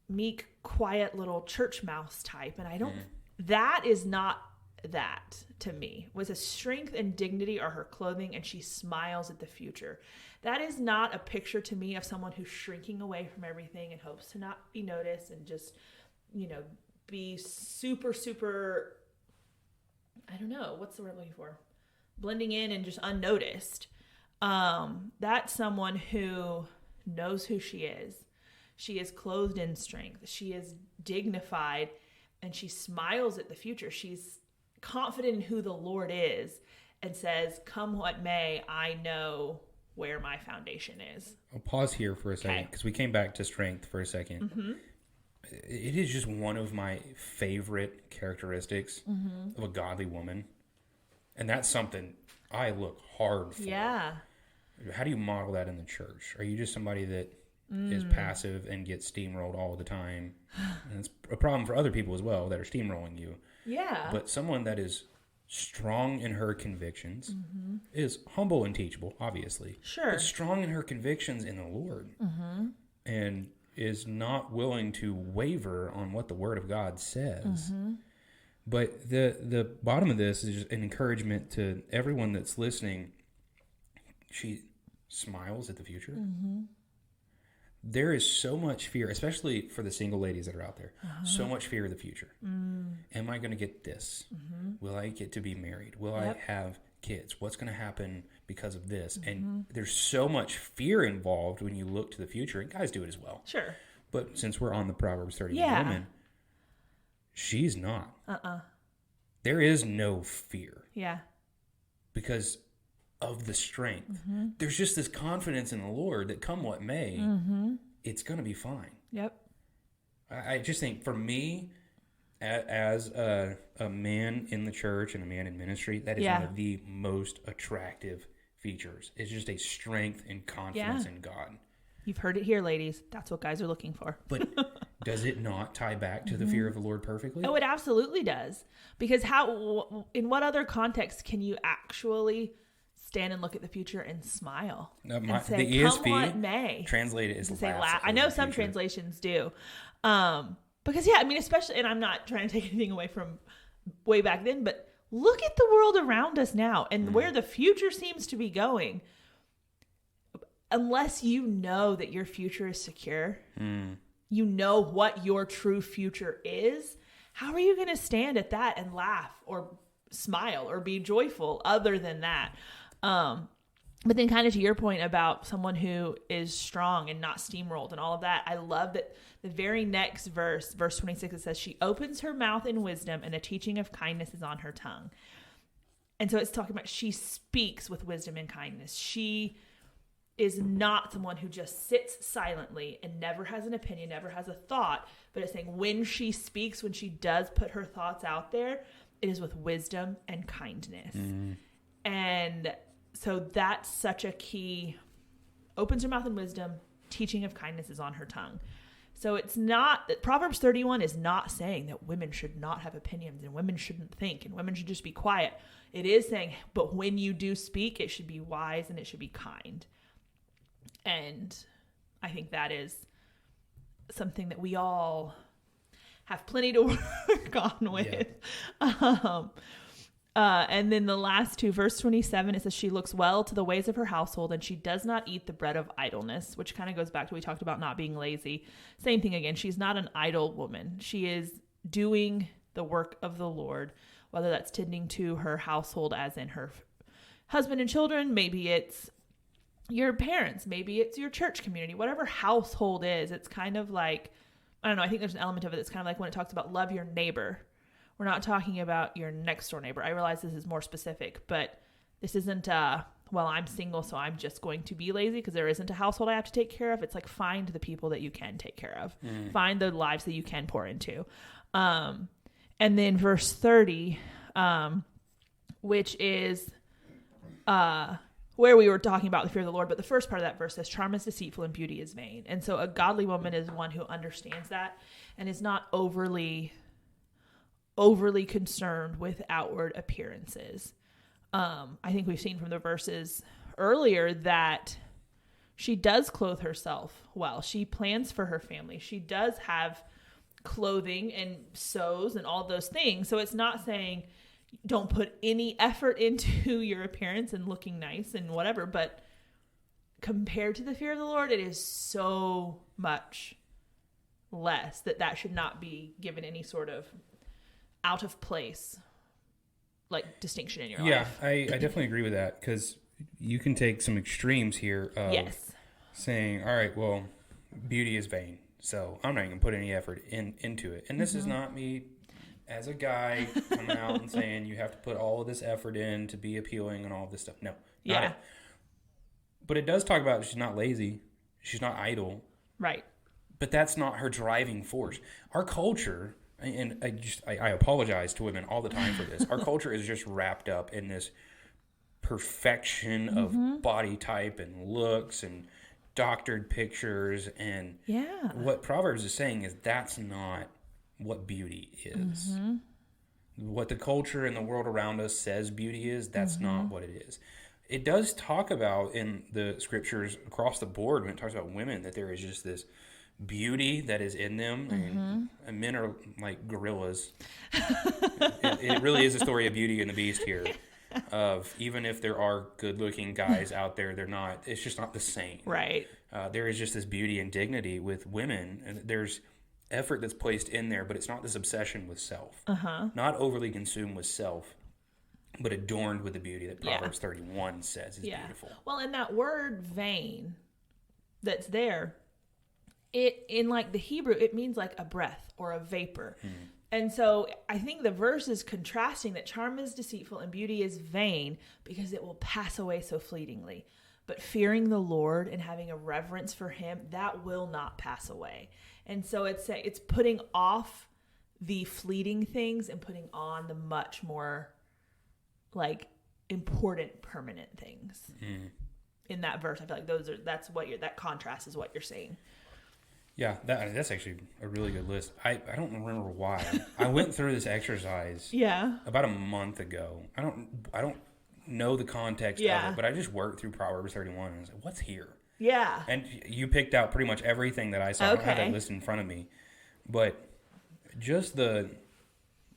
meek, quiet little church mouse type. And I don't, that is not that to me. Was a strength and dignity are her clothing, and she smiles at the future. That is not a picture to me of someone who's shrinking away from everything and hopes to not be noticed and just, be super, super, I don't know, what's the word I'm looking for? Blending in and just unnoticed. That's someone who knows who she is. She is clothed in strength. She is dignified, and she smiles at the future. She's confident in who the Lord is and says, come what may, I know where my foundation is. I'll pause here for a second because we came back to strength for a second. Mm-hmm. It is just one of my favorite characteristics of a godly woman. And that's something I look hard for. Yeah. How do you model that in the church? Are you just somebody that is passive and gets steamrolled all the time? And it's a problem for other people as well that are steamrolling you. Yeah. But someone that is strong in her convictions, is humble and teachable, obviously. Sure. But strong in her convictions in the Lord. And is not willing to waver on what the Word of God says. But the bottom of this is just an encouragement to everyone that's listening. She smiles at the future. There is so much fear, especially for the single ladies that are out there, so much fear of the future. Am I going to get this? Will I get to be married? Will I have kids? What's going to happen because of this? And there's so much fear involved when you look to the future, and guys do it as well. Sure. But since we're on the Proverbs 31 woman, she's not. There is no fear. Yeah. Because of the strength. There's just this confidence in the Lord that come what may, it's going to be fine. Yep. I just think for me, as a man in the church and a man in ministry, that is one of the most attractive features. It's just a strength and confidence in God. You've heard it here, ladies. That's what guys are looking for. But does it not tie back to the fear of the Lord perfectly? Oh, it absolutely does. Because in what other context can you actually stand and look at the future and smile and say, the come ESV what may. Translate it as laugh. I know some translations do. Because, I mean, especially, and I'm not trying to take anything away from way back then, but look at the world around us now and where the future seems to be going. Unless you know that your future is secure, you know what your true future is, how are you going to stand at that and laugh or smile or be joyful other than that? But then kind of to your point about someone who is strong and not steamrolled and all of that, I love that the very next verse 26, it says, she opens her mouth in wisdom and a teaching of kindness is on her tongue. And so it's talking about she speaks with wisdom and kindness. She is not someone who just sits silently and never has an opinion, never has a thought, but it's saying when she speaks, when she does put her thoughts out there, it is with wisdom and kindness. And so that's such a key. Opens her mouth in wisdom, teaching of kindness is on her tongue. So it's not that Proverbs 31 is not saying that women should not have opinions and women shouldn't think and women should just be quiet. It is saying, but when you do speak, it should be wise and it should be kind. And I think that is something that we all have plenty to work on with. And then the last two, verse 27, it says, she looks well to the ways of her household and she does not eat the bread of idleness, which kind of goes back to, we talked about not being lazy. Same thing again. She's not an idle woman. She is doing the work of the Lord, whether that's tending to her household as in her husband and children. Maybe it's your parents, maybe it's your church community, whatever household is. It's kind of like, I don't know, I think there's an element of it that's kind of like when it talks about love your neighbor. We're not talking about your next door neighbor. I realize this is more specific, but this isn't, well, I'm single, so I'm just going to be lazy because there isn't a household I have to take care of. It's like, find the people that you can take care of. Find the lives that you can pour into. And then verse 30, which is, where we were talking about the fear of the Lord, but the first part of that verse says, charm is deceitful and beauty is vain. And so a godly woman is one who understands that and is not overly concerned with outward appearances. I think we've seen from the verses earlier that she does clothe herself well. She plans for her family. She does have clothing and sews and all those things. So it's not saying don't put any effort into your appearance and looking nice and whatever, but compared to the fear of the Lord, it is so much less that should not be given any sort of out of place, like, distinction in your life. Yeah, I definitely agree with that, because you can take some extremes here of saying, all right, well, beauty is vain. So I'm not even going to put any effort into it. And this is not me as a guy coming out and saying you have to put all of this effort in to be appealing and all of this stuff. No. Yeah. But it does talk about she's not lazy. She's not idle. Right. But that's not her driving force. Our culture, and I apologize to women all the time for this. Our culture is just wrapped up in this perfection of body type and looks and doctored pictures. And what Proverbs is saying is that's not what beauty is. What the culture and the world around us says beauty is, that's not what it is. It does talk about in the scriptures across the board when it talks about women that there is just this beauty that is in them, and men are like gorillas. It really is a story of Beauty and the Beast here. Of even if there are good-looking guys out there, they're not. It's just not the same. Right. There is just this beauty and dignity with women, and there's effort that's placed in there, but it's not this obsession with self. Not overly consumed with self, but adorned with the beauty that Proverbs 31 says is beautiful. Well, and that word vain that's there, it in like the Hebrew, it means like a breath or a vapor. And so I think the verse is contrasting that charm is deceitful and beauty is vain because it will pass away so fleetingly. But fearing the Lord and having a reverence for him, that will not pass away. And so it's putting off the fleeting things and putting on the much more like important permanent things. In that verse, I feel like that contrast is what you're saying. Yeah, that's actually a really good list. I don't remember why. I went through this exercise about a month ago. I don't know the context of it, but I just worked through Proverbs 31 and I was like, what's here? Yeah. And you picked out pretty much everything that I saw. I don't have that list in front of me. But just the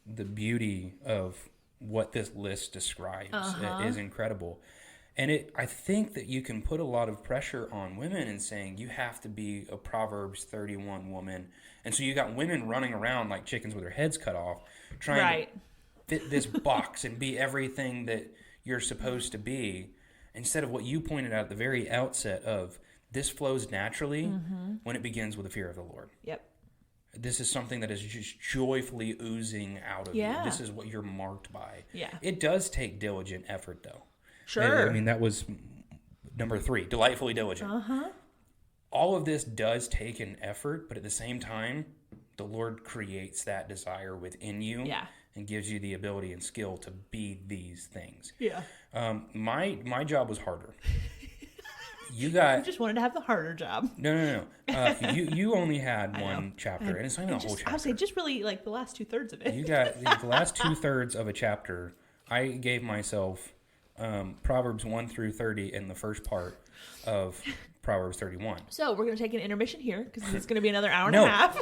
beauty of what this list describes is incredible. And I think that you can put a lot of pressure on women in saying you have to be a Proverbs 31 woman. And so you got women running around like chickens with their heads cut off, trying to fit this box and be everything that you're supposed to be, instead of what you pointed out at the very outset of this flows naturally when it begins with the fear of the Lord. Yep. This is something that is just joyfully oozing out of you. This is what you're marked by. Yeah. It does take diligent effort, though. Sure. I mean, that was number 3, delightfully diligent. All of this does take an effort, but at the same time, the Lord creates that desire within you and gives you the ability and skill to be these things. Yeah. My job was harder. You just wanted to have the harder job. No. You only had one chapter, and it's not even the whole chapter. I would say just really like the last 2/3 of it. You got the last 2/3 of a chapter. I gave myself Proverbs 1 through 30 in the first part of Proverbs 31. So we're going to take an intermission here because it's going to be another hour and a half.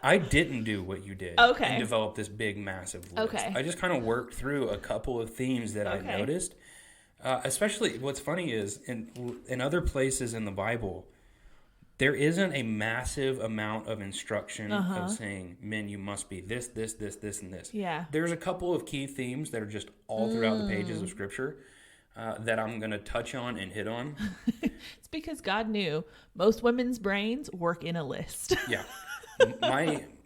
I didn't do what you did and develop this big, massive list. I just kind of worked through a couple of themes that I noticed. Especially, what's funny is in other places in the Bible, there isn't a massive amount of instruction of saying, men, you must be this, and this. Yeah. There's a couple of key themes that are just all throughout the pages of Scripture that I'm going to touch on and hit on. It's because God knew most women's brains work in a list. Yeah.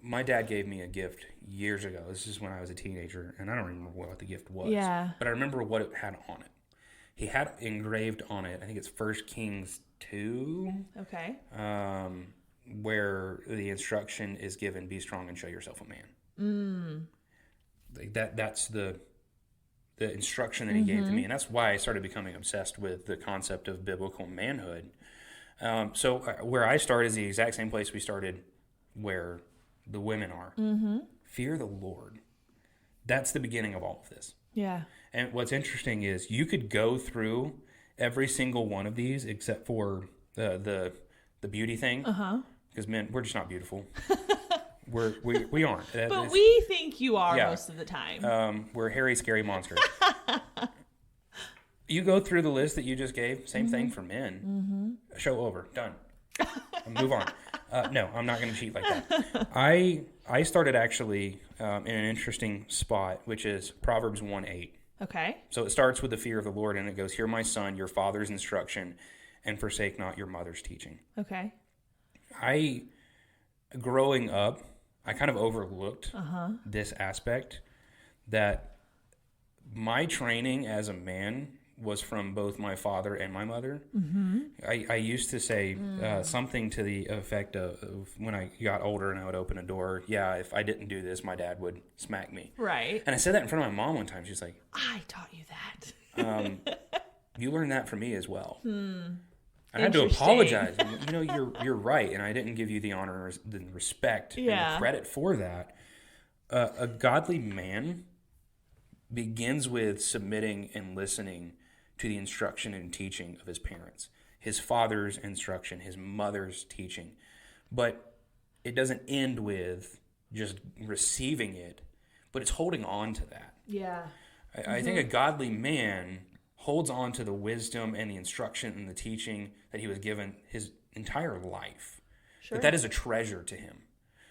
My dad gave me a gift years ago. This is when I was a teenager, and I don't remember what the gift was. Yeah. But I remember what it had on it. He had engraved on it, I think it's 1 Kings 2. Okay. Where the instruction is given, be strong and show yourself a man. That's the instruction that he gave to me. And that's why I started becoming obsessed with the concept of biblical manhood. So where I start is the exact same place we started where the women are. Fear the Lord. That's the beginning of all of this. Yeah. And what's interesting is you could go through every single one of these except for the beauty thing. Because men, we're just not beautiful. we aren't. But we think you are most of the time. We're hairy, scary monsters. You go through the list that you just gave. Same thing for men. Show over. Done. Move on. No, I'm not going to cheat like that. I started actually in an interesting spot, which is Proverbs 1:8. Okay. So it starts with the fear of the Lord, and it goes, hear my son, your father's instruction, and forsake not your mother's teaching. Okay. Growing up, I kind of overlooked this aspect, that my training as a man was from both my father and my mother. I used to say something to the effect of when I got older and I would open a door, if I didn't do this, my dad would smack me. Right. And I said that in front of my mom one time. She's like, I taught you that. you learned that from me as well. I had to apologize. You're right, and I didn't give you the honor, the respect, and the credit for that. A godly man begins with submitting and listening to the instruction and teaching of his parents, his father's instruction, his mother's teaching. But it doesn't end with just receiving it, but it's holding on to that. Yeah. I think a godly man holds on to the wisdom and the instruction and the teaching that he was given his entire life. Sure. That is a treasure to him.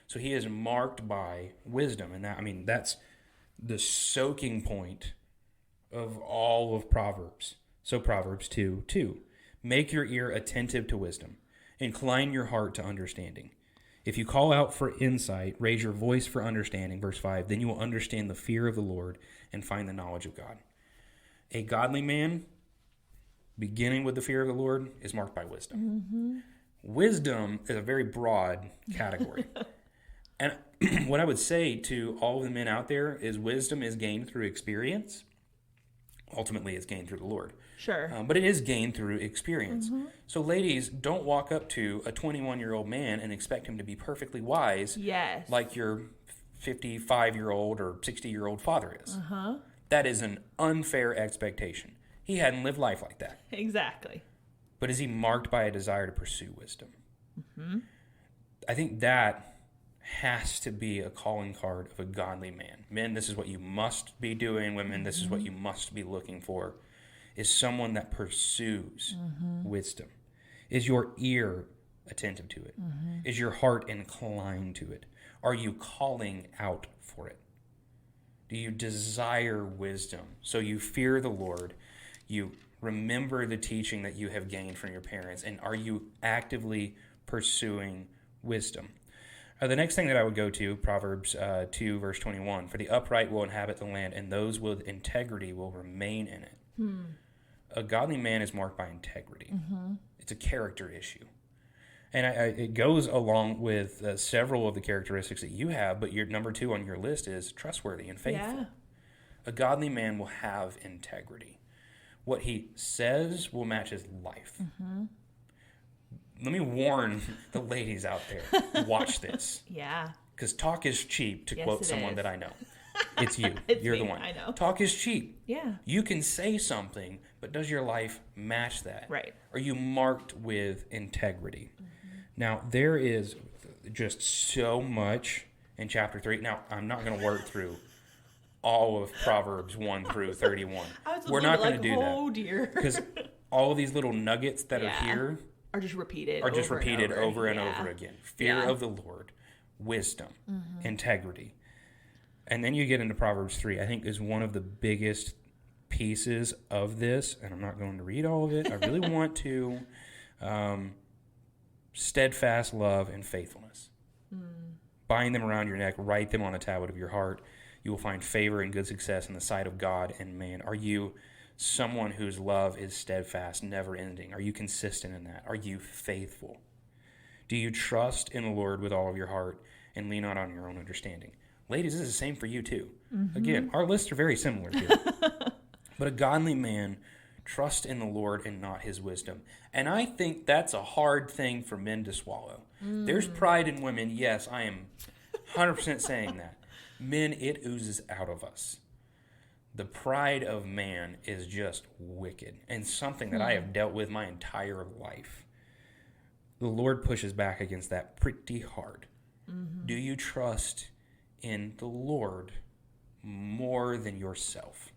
So he is marked by wisdom. And that's the soaking point of all of Proverbs. So Proverbs 2:2. Make your ear attentive to wisdom. Incline your heart to understanding. If you call out for insight, raise your voice for understanding, verse 5, then you will understand the fear of the Lord and find the knowledge of God. A godly man, beginning with the fear of the Lord, is marked by wisdom. Wisdom is a very broad category. And what I would say to all of the men out there is wisdom is gained through experience. Ultimately, it's gained through the Lord. Sure. But it is gained through experience. So ladies, don't walk up to a 21-year-old man and expect him to be perfectly wise like your 55-year-old or 60-year-old father is. That is an unfair expectation. He hadn't lived life like that. Exactly. But is he marked by a desire to pursue wisdom? I think that has to be a calling card of a godly man. Men, this is what you must be doing. Women, this is what you must be looking for, is someone that pursues wisdom. Is your ear attentive to it? Is your heart inclined to it? Are you calling out for it? Do you desire wisdom? So you fear the Lord, you remember the teaching that you have gained from your parents, and are you actively pursuing wisdom? The next thing that I would go to, Proverbs 2, verse 21, for the upright will inhabit the land, and those with integrity will remain in it. A godly man is marked by integrity. It's a character issue. And it goes along with several of the characteristics that you have, but your number 2 on your list is trustworthy and faithful. Yeah. A godly man will have integrity. What he says will match his life. Let me warn the ladies out there. Watch this. Yeah. Because talk is cheap, to quote someone that I know. It's you. You're the one. I know. Talk is cheap. Yeah. You can say something, but does your life match that? Right. Are you marked with integrity? Now, there is just so much in chapter 3. Now, I'm not going to work through all of Proverbs 1 through 31. We're not going to do that. Oh, dear. Because all of these little nuggets that are here are just repeated over and over again. Fear of the Lord, wisdom, integrity. And then you get into Proverbs 3, I think is one of the biggest pieces of this, and I'm not going to read all of it. I really want to. Steadfast love and faithfulness. Bind them around your neck, write them on a tablet of your heart. You will find favor and good success in the sight of God and man. Are you someone whose love is steadfast, never ending? Are you consistent in that? Are you faithful? Do you trust in the Lord with all of your heart and lean not on your own understanding? Ladies, this is the same for you too. Again, our lists are very similar here. But a godly man trusts in the Lord and not his wisdom. And I think that's a hard thing for men to swallow. There's pride in women. Yes, I am 100% saying that. Men, it oozes out of us. The pride of man is just wicked and something that I have dealt with my entire life. The Lord pushes back against that pretty hard. Do you trust in the Lord more than yourself?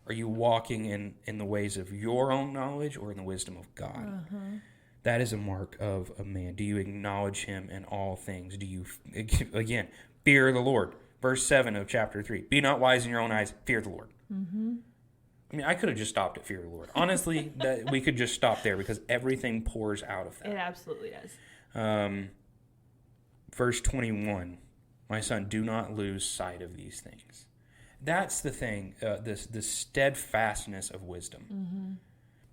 Are you walking in the ways of your own knowledge or in the wisdom of God? That is a mark of a man. Do you acknowledge him in all things? Do you, again, fear the Lord? Verse 7 of chapter 3. Be not wise in your own eyes, fear the Lord. I mean, I could have just stopped at fear the Lord. Honestly, we could just stop there because everything pours out of that. It absolutely does. Verse 21, my son, do not lose sight of these things. That's the thing, the steadfastness of wisdom. Mm-hmm.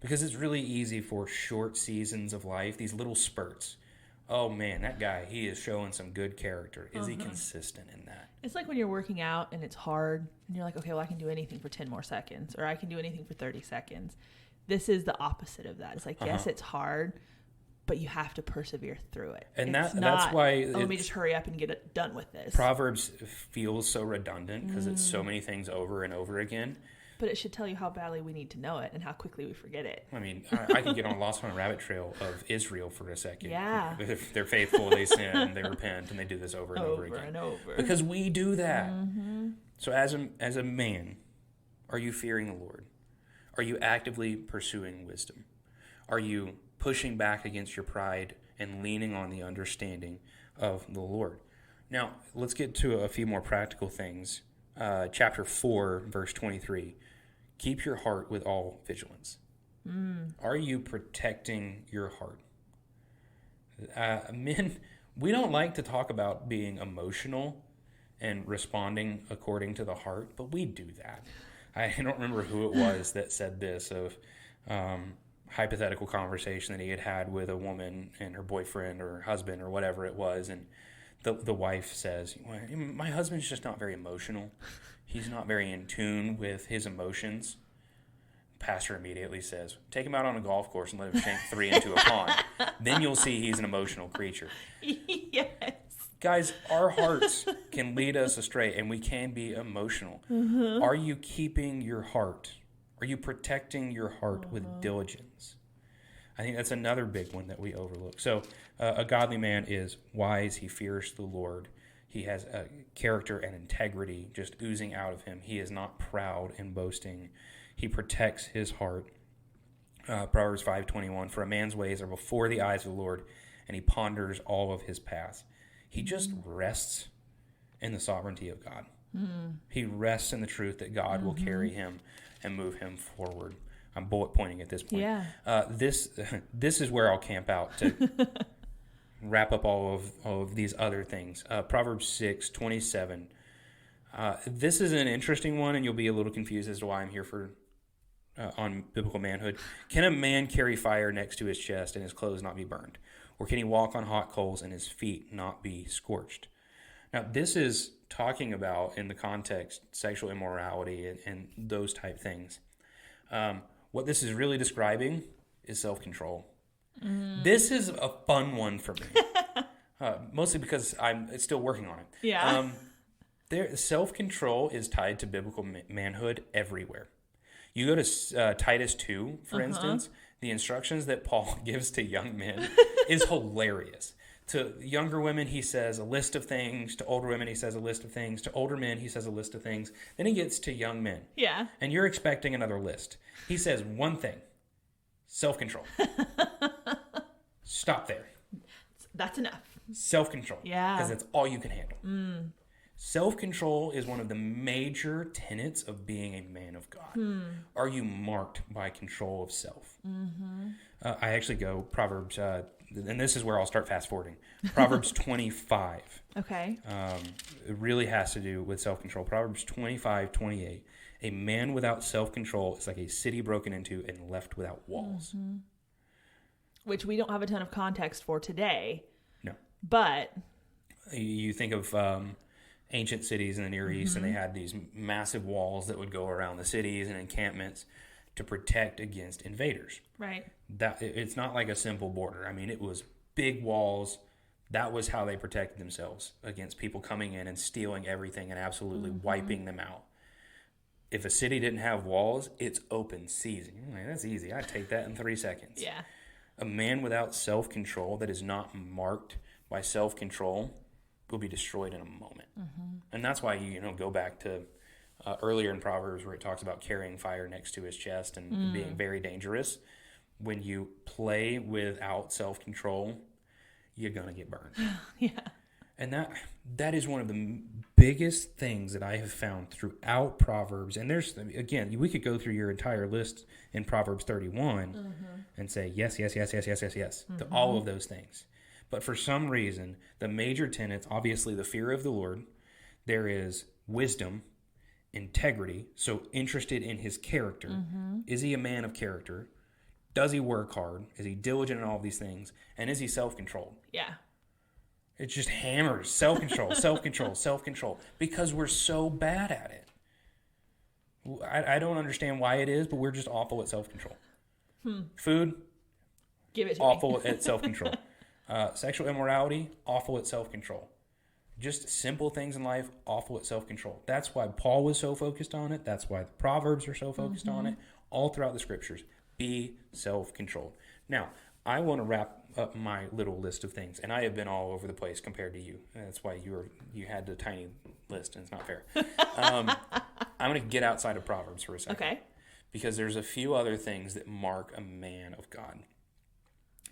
Because it's really easy for short seasons of life, these little spurts. Oh man, that guy, he is showing some good character. Is he consistent in that? It's like when you're working out and it's hard and you're like, okay, well, I can do anything for 10 more seconds or I can do anything for 30 seconds. This is the opposite of that. It's like, yes, it's hard, but you have to persevere through it. And it's that's why... let me just hurry up and get it done with this. Proverbs feels so redundant because it's so many things over and over again. But it should tell you how badly we need to know it and how quickly we forget it. I mean, I could get on Lost on a Rabbit Trail of Israel for a second. Yeah. If they're faithful, they sin, they repent, and they do this over and over again. And over. Because we do that. Mm-hmm. So as a man, are you fearing the Lord? Are you actively pursuing wisdom? Are you pushing back against your pride and leaning on the understanding of the Lord? Now, let's get to a few more practical things. Chapter 4, verse 23. Keep your heart with all vigilance. Are you protecting your heart? Men, we don't like to talk about being emotional and responding according to the heart, but we do that. I don't remember who it was that said this of hypothetical conversation that he had with a woman and her boyfriend or husband or whatever it was, and the wife says, well, my husband's just not very emotional. He's not very in tune with his emotions. Pastor immediately says, take him out on a golf course and let him shank 3 into a pond. Then you'll see he's an emotional creature. Yes. Guys, our hearts can lead us astray and we can be emotional. Mm-hmm. Are you keeping your heart? Are you protecting your heart with diligence? I think that's another big one that we overlook. So a godly man is wise. He fears the Lord. He has a character and integrity just oozing out of him. He is not proud and boasting. He protects his heart. Proverbs 5:21, for a man's ways are before the eyes of the Lord, and he ponders all of his paths. He just rests in the sovereignty of God. He rests in the truth that God will carry him and move him forward. I'm bullet pointing at this point. Yeah. This is where I'll camp out to wrap up all of these other things. Proverbs 6:27. This is an interesting one, and you'll be a little confused as to why I'm here on biblical manhood. Can a man carry fire next to his chest and his clothes not be burned? Or can he walk on hot coals and his feet not be scorched? Now, this is talking about, in the context, sexual immorality and those type things. What this is really describing is self-control. This is a fun one for me, mostly because I'm still working on it. Yeah. Self-control is tied to biblical manhood everywhere. You go to Titus 2, for instance, the instructions that Paul gives to young men is hilarious. To younger women, he says a list of things. To older women, he says a list of things. To older men, he says a list of things. Then he gets to young men. Yeah. And you're expecting another list. He says one thing, self-control. Stop there. That's enough. Self-control. Yeah. Because that's all you can handle. Self-control is one of the major tenets of being a man of God. Are you marked by control of self? I actually go Proverbs, and this is where I'll start fast-forwarding. Proverbs 25. Okay. It really has to do with self-control. Proverbs 25:28. A man without self-control is like a city broken into and left without walls. Which we don't have a ton of context for today. No. But You think of ancient cities in the Near East, and they had these massive walls that would go around the cities and encampments to protect against invaders. right. That it's not like a simple border. I mean, it was big walls. That was how they protected themselves against people coming in and stealing everything and absolutely wiping them out. If a city didn't have walls, it's open season. You're like, that's easy. I'd take that in 3 seconds. Yeah. A man without self-control that is not marked by self-control will be destroyed in a moment. And that's why you go back to earlier in Proverbs where it talks about carrying fire next to his chest and being very dangerous. When you play without self-control, you're going to get burned. Yeah. And that is one of the biggest things that I have found throughout Proverbs. And there's, again, we could go through your entire list in Proverbs 31 and say yes to all of those things. But for some reason, the major tenets, obviously the fear of the Lord, there is wisdom, integrity, so interested in his character. Mm-hmm. Is he a man of character? Does he work hard? Is he diligent in all of these things? And is he self-controlled? Yeah. It just hammers self-control, self-control, self-control, because we're so bad at it. I don't understand why it is, but we're just awful at self-control. Food, give it to awful me. at self-control. Sexual immorality, awful at self-control. Just simple things in life, awful at self-control. That's why Paul was so focused on it. That's why the Proverbs are so focused on it. All throughout the scriptures, be self-controlled. Now, I want to wrap up my little list of things, and I have been all over the place compared to you. That's why you had the tiny list, and it's not fair. I'm going to get outside of Proverbs for a second. Okay. Because there's a few other things that mark a man of God.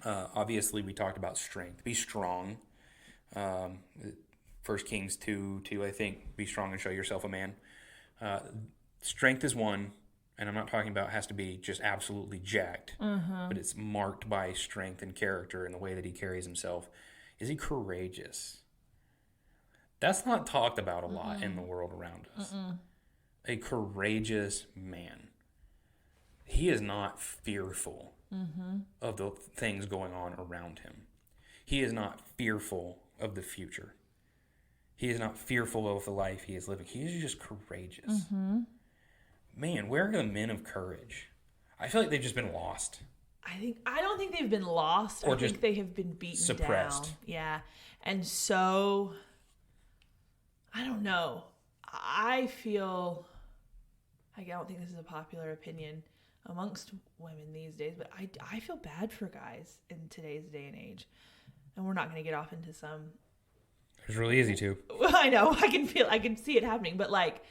Obviously, we talked about strength. Be strong. 1 Kings 2:2, I think. Be strong and show yourself a man. Strength is one, and I'm not talking about has to be just absolutely jacked, but it's marked by strength and character and the way that he carries himself. Is he courageous? That's not talked about a lot in the world around us. A courageous man. He is not fearful of the things going on around him. He is not fearful of the future. He is not fearful of the life he is living. He is just courageous. Man, where are the men of courage? I feel like they've just been lost. I don't think they've been lost. Or I think they have been beaten suppressed. down. Yeah. And so, I don't know. I feel, I don't think this is a popular opinion amongst women these days, but I feel bad for guys in today's day and age. And we're not going to get off into some. It's really easy to. Well, I know. I can see it happening. But like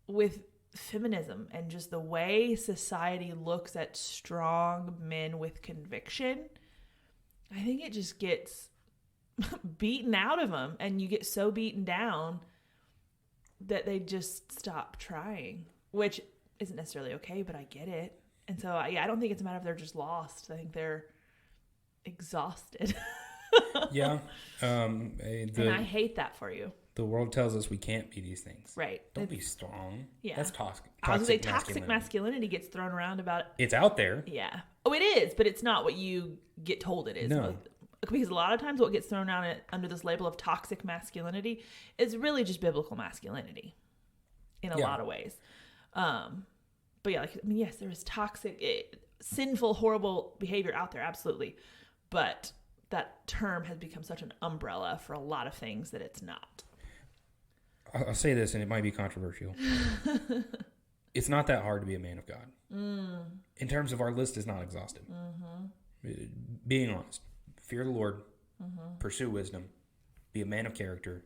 with feminism and just the way society looks at strong men with conviction, I think it just gets beaten out of them. And you get so beaten down that they just stop trying, which isn't necessarily okay, but I get it. And so, I don't think it's a matter of they're just lost. I think they're exhausted. Yeah. And I hate that for you. The world tells us we can't be these things. Right. Don't be strong. Yeah. That's toxic. I was going to say toxic masculinity gets thrown around about. It's out there. Yeah. Oh, it is, but it's not what you get told it is. No. Because a lot of times what gets thrown out under this label of toxic masculinity is really just biblical masculinity in a lot of ways. But yeah, yes, there is toxic, sinful, horrible behavior out there. Absolutely. But that term has become such an umbrella for a lot of things that it's not. I'll say this, and it might be controversial. It's not that hard to be a man of God. In terms of our list is not exhaustive. Being honest, fear the Lord, pursue wisdom, be a man of character,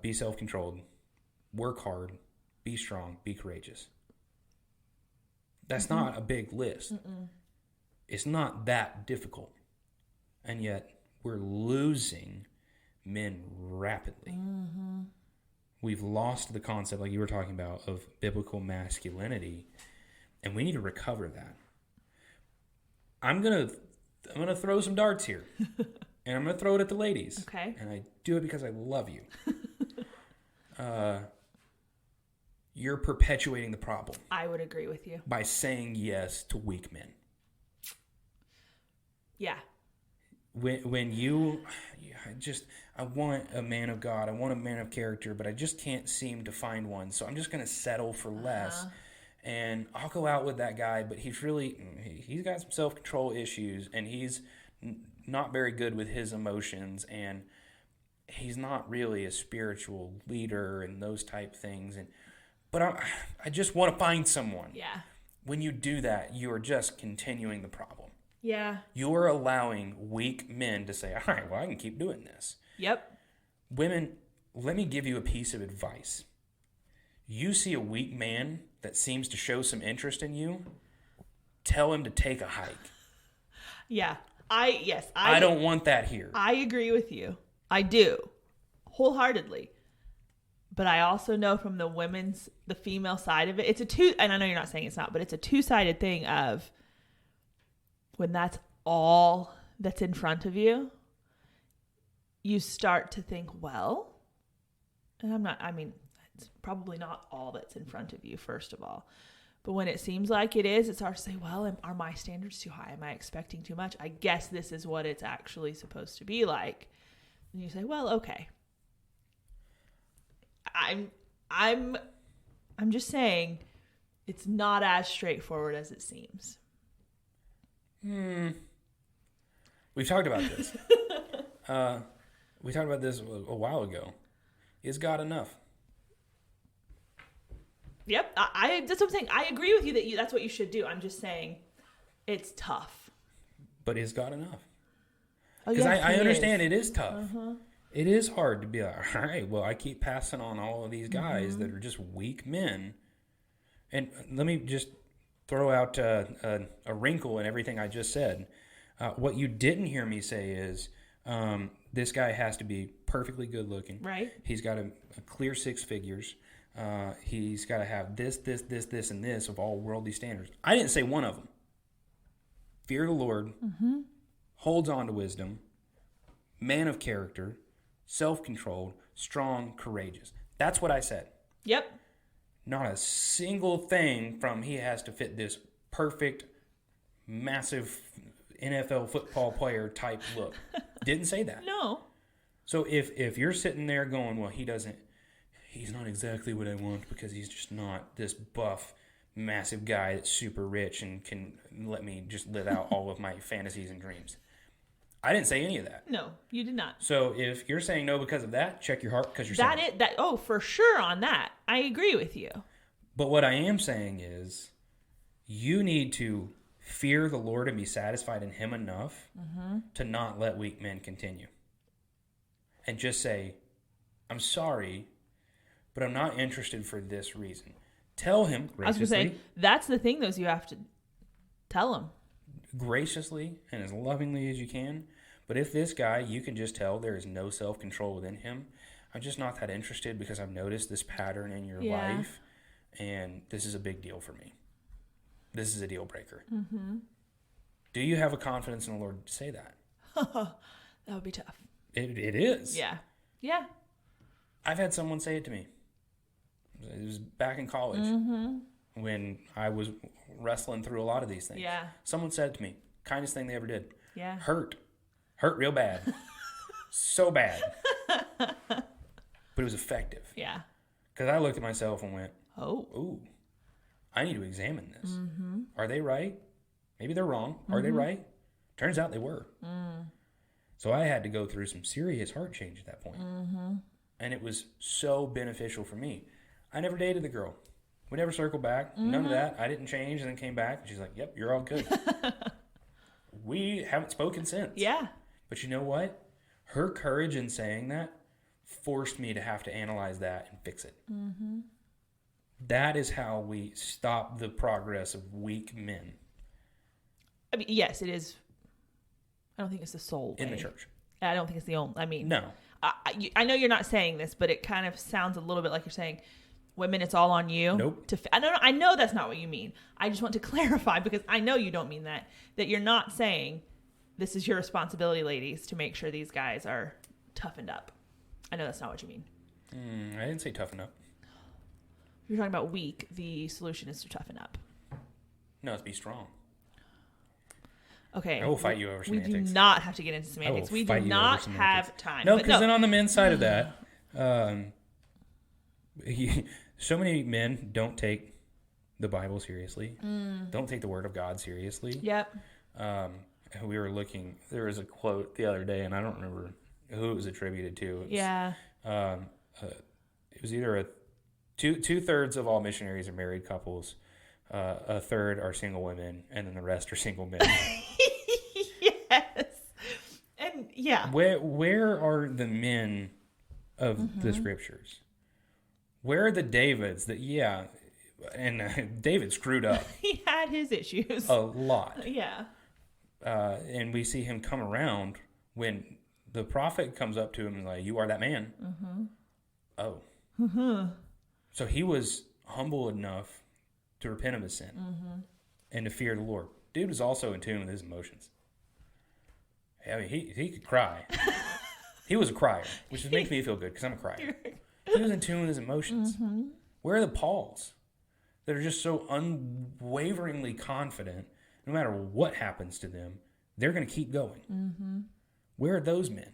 be self-controlled, work hard, be strong, be courageous. That's not a big list. It's not that difficult. And yet, we're losing men rapidly. We've lost the concept, like you were talking about, of biblical masculinity, and we need to recover that. I'm gonna throw some darts here, and I'm gonna throw it at the ladies. Okay. And I do it because I love you. You're perpetuating the problem. I would agree with you. By saying yes to weak men. Yeah. When I want a man of God, I want a man of character, but I just can't seem to find one, so I'm just going to settle for less. And I'll go out with that guy, but he's got some self-control issues, and he's not very good with his emotions, and he's not really a spiritual leader and those type things. But I just want to find someone. Yeah. When you do that, you are just continuing the problem. Yeah. You're allowing weak men to say, all right, well, I can keep doing this. Yep. Women, let me give you a piece of advice. You see a weak man that seems to show some interest in you, tell him to take a hike. Yeah. I don't want that here. I agree with you. I do. Wholeheartedly. But I also know from the female side of it, and I know you're not saying it's not, but it's a two-sided thing of when that's all that's in front of you, you start to think, well, and it's probably not all that's in front of you, first of all. But when it seems like it is, it's hard to say, well, are my standards too high? Am I expecting too much? I guess this is what it's actually supposed to be like. And you say, well, okay. I'm just saying it's not as straightforward as it seems. We've talked about this. We talked about this a while ago. Is God enough? Yep, that's what I'm saying. I agree with you that that's what you should do. I'm just saying it's tough. But is God enough? Because I understand it is tough. It is hard to be like, all right, well, I keep passing on all of these guys that are just weak men. And let me just throw out a wrinkle in everything I just said. What you didn't hear me say is this guy has to be perfectly good looking. Right. He's got a clear 6 figures. He's got to have this, and this of all worldly standards. I didn't say one of them. Fear the Lord, holds on to wisdom, man of character, self-controlled, strong, courageous. That's what I said. Yep. Not a single thing from he has to fit this perfect, massive NFL football player type look. Didn't say that. No. So if you're sitting there going, well, he's not exactly what I want because he's just not this buff, massive guy that's super rich and can let me just live out all of my fantasies and dreams. I didn't say any of that. No, you did not. So if you're saying no because of that, check your heart because you're saying that. Oh, for sure on that. I agree with you. But what I am saying is you need to fear the Lord and be satisfied in him enough to not let weak men continue. And just say, I'm sorry, but I'm not interested for this reason. Tell him graciously. I was going to say, that's the thing, though, is you have to tell him. Graciously and as lovingly as you can. But if this guy, you can just tell there is no self-control within him, I'm just not that interested because I've noticed this pattern in your life, and this is a big deal for me. This is a deal breaker. Do you have a confidence in the Lord to say that? That would be tough. It is. Yeah. Yeah. I've had someone say it to me. It was back in college when I was wrestling through a lot of these things. Yeah. Someone said it to me, kindest thing they ever did. Yeah. Hurt real bad. So bad. But it was effective. Yeah. Because I looked at myself and went, oh, ooh, I need to examine this. Are they right? Maybe they're wrong. Are they right? Turns out they were. So I had to go through some serious heart change at that point. And it was so beneficial for me. I never dated the girl. We never circled back. None of that. I didn't change and then came back. And she's like, yep, you're all good. We haven't spoken since. Yeah. But you know what? Her courage in saying that forced me to have to analyze that and fix it. That is how we stop the progress of weak men. I mean, yes, it is. I don't think it's the sole way. In the church. I don't think it's the only. I mean, no. I know you're not saying this, but it kind of sounds a little bit like you're saying, women, it's all on you. Nope. I know that's not what you mean. I just want to clarify because I know you don't mean that. That you're not saying this is your responsibility, ladies, to make sure these guys are toughened up. I know that's not what you mean. I didn't say toughen up. If you're talking about weak, the solution is to toughen up. No, it's be strong. Okay. I will fight you over semantics. We do not have to get into semantics. We do not have time. No, because then on the men's side of that, so many men don't take the Bible seriously, don't take the Word of God seriously. Yep. We were looking, there was a quote the other day, and I don't remember who it was attributed to. It was either two-thirds of all missionaries are married couples, a third are single women, and then the rest are single men. Yes. And yeah. Where are the men of the scriptures? Where are the Davids that, and David screwed up. He had his issues. A lot. Yeah. And we see him come around when the prophet comes up to him and like, you are that man. Oh. So he was humble enough to repent of his sin and to fear the Lord. Dude was also in tune with his emotions. I mean, he could cry. He was a crier, which makes me feel good because I'm a crier. He was in tune with his emotions. Mm-hmm. Where are the Pauls that are just so unwaveringly confident, no matter what happens to them, they're going to keep going? Mm-hmm. Where are those men?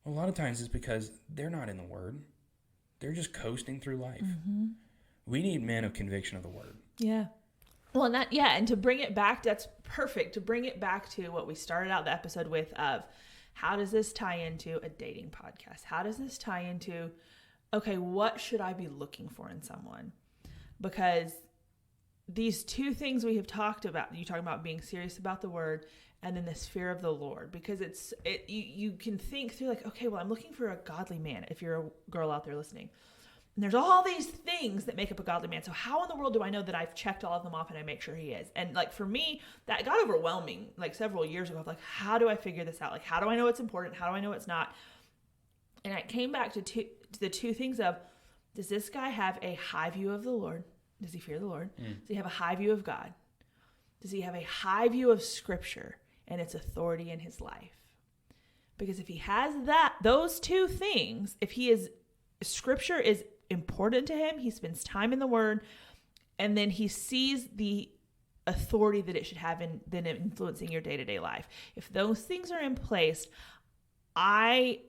Well, a lot of times it's because they're not in the Word. They're just coasting through life. Mm-hmm. We need men of conviction of the Word. Yeah. Well, and to bring it back, that's perfect. To bring it back to what we started out the episode with of how does this tie into a dating podcast? How does this tie into, okay, what should I be looking for in someone? Because these two things we have talked about, you talk about being serious about the Word and then this fear of the Lord, because you can think through like, okay, well, I'm looking for a godly man if you're a girl out there listening. And there's all these things that make up a godly man. So how in the world do I know that I've checked all of them off and I make sure he is? And like for me, that got overwhelming like several years ago. Like, how do I figure this out? Like, how do I know what's important? How do I know it's not? And I came back to the two things of, does this guy have a high view of the Lord? Does he fear the Lord? Does he have a high view of God? Does he have a high view of Scripture and its authority in his life? Because if he has those two things, Scripture is important to him, he spends time in the Word, and then he sees the authority that it should have in then influencing your day-to-day life. If those things are in place, I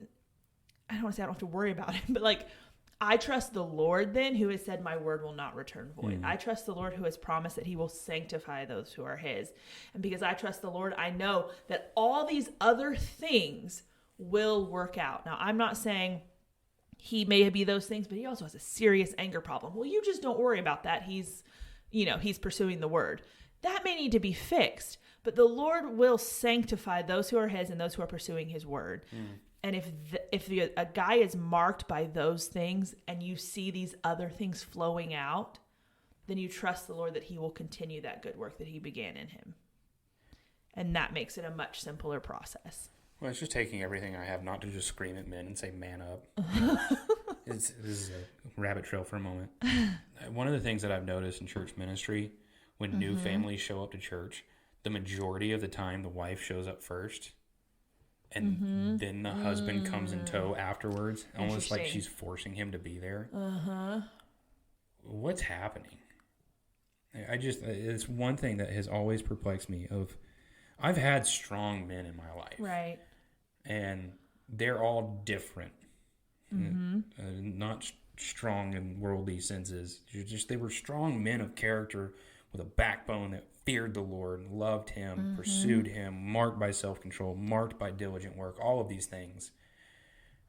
don't want to say I don't have to worry about it, but like I trust the Lord then, who has said my word will not return void. I trust the Lord who has promised that he will sanctify those who are his. And because I trust the Lord, I know that all these other things will work out. Now, I'm not saying he may be those things, but he also has a serious anger problem. Well, you just don't worry about that. He's pursuing the Word. That may need to be fixed, but the Lord will sanctify those who are his and those who are pursuing his Word. And if a guy is marked by those things and you see these other things flowing out, then you trust the Lord that he will continue that good work that he began in him. And that makes it a much simpler process. Well, it's just taking everything I have not to just scream at men and say, man up. This is a rabbit trail for a moment. One of the things that I've noticed in church ministry, when new families show up to church, the majority of the time the wife shows up first. And then the husband comes in tow afterwards, almost like she's forcing him to be there. What's happening? It's one thing that has always perplexed me I've had strong men in my life. Right. And they're all different. Not strong in worldly senses. They were strong men of character with a backbone that feared the Lord, loved him, pursued him, marked by self-control, marked by diligent work, all of these things.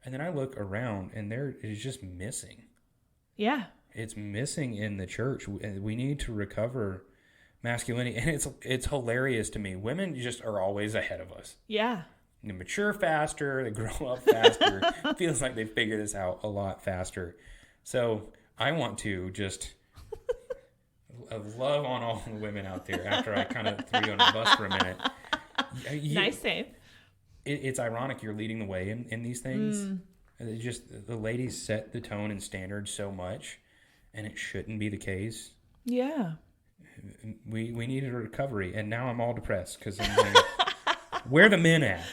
And then I look around and there is just missing. Yeah. It's missing in the church. We need to recover masculinity. And it's hilarious to me. Women just are always ahead of us. Yeah. They mature faster. They grow up faster. It feels like they figure this out a lot faster. So I want to just love on all the women out there after I kind of threw you on the bus for a minute. Nice save. It's ironic you're leading the way in these things. The ladies set the tone and standard so much, and it shouldn't be the case. Yeah. We needed a recovery, and now I'm all depressed because I'm like, where the men at?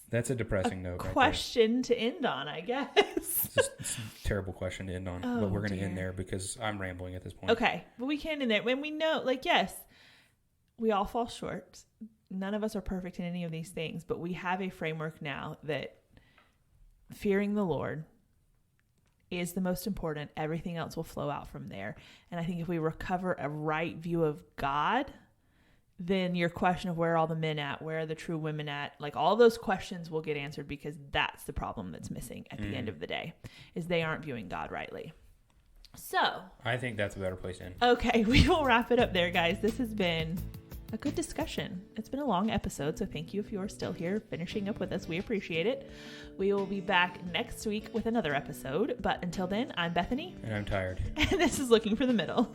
That's a depressing note. Question to end on, I guess. It's a terrible question to end on, but we're going to end there because I'm rambling at this point. Okay, but we can end there when we know, yes, we all fall short. None of us are perfect in any of these things, but we have a framework now that fearing the Lord is the most important. Everything else will flow out from there. And I think if we recover a right view of God, then your question of where are all the men at, where are the true women at, all those questions will get answered, because that's the problem that's missing at the end of the day, is they aren't viewing God rightly. So I think that's a better place to end. Okay, we will wrap it up there, guys. This has been a good discussion. It's been a long episode, so thank you if you're still here finishing up with us. We appreciate it. We will be back next week with another episode, but until then, I'm Bethany. And I'm tired. And this is Looking for the Middle.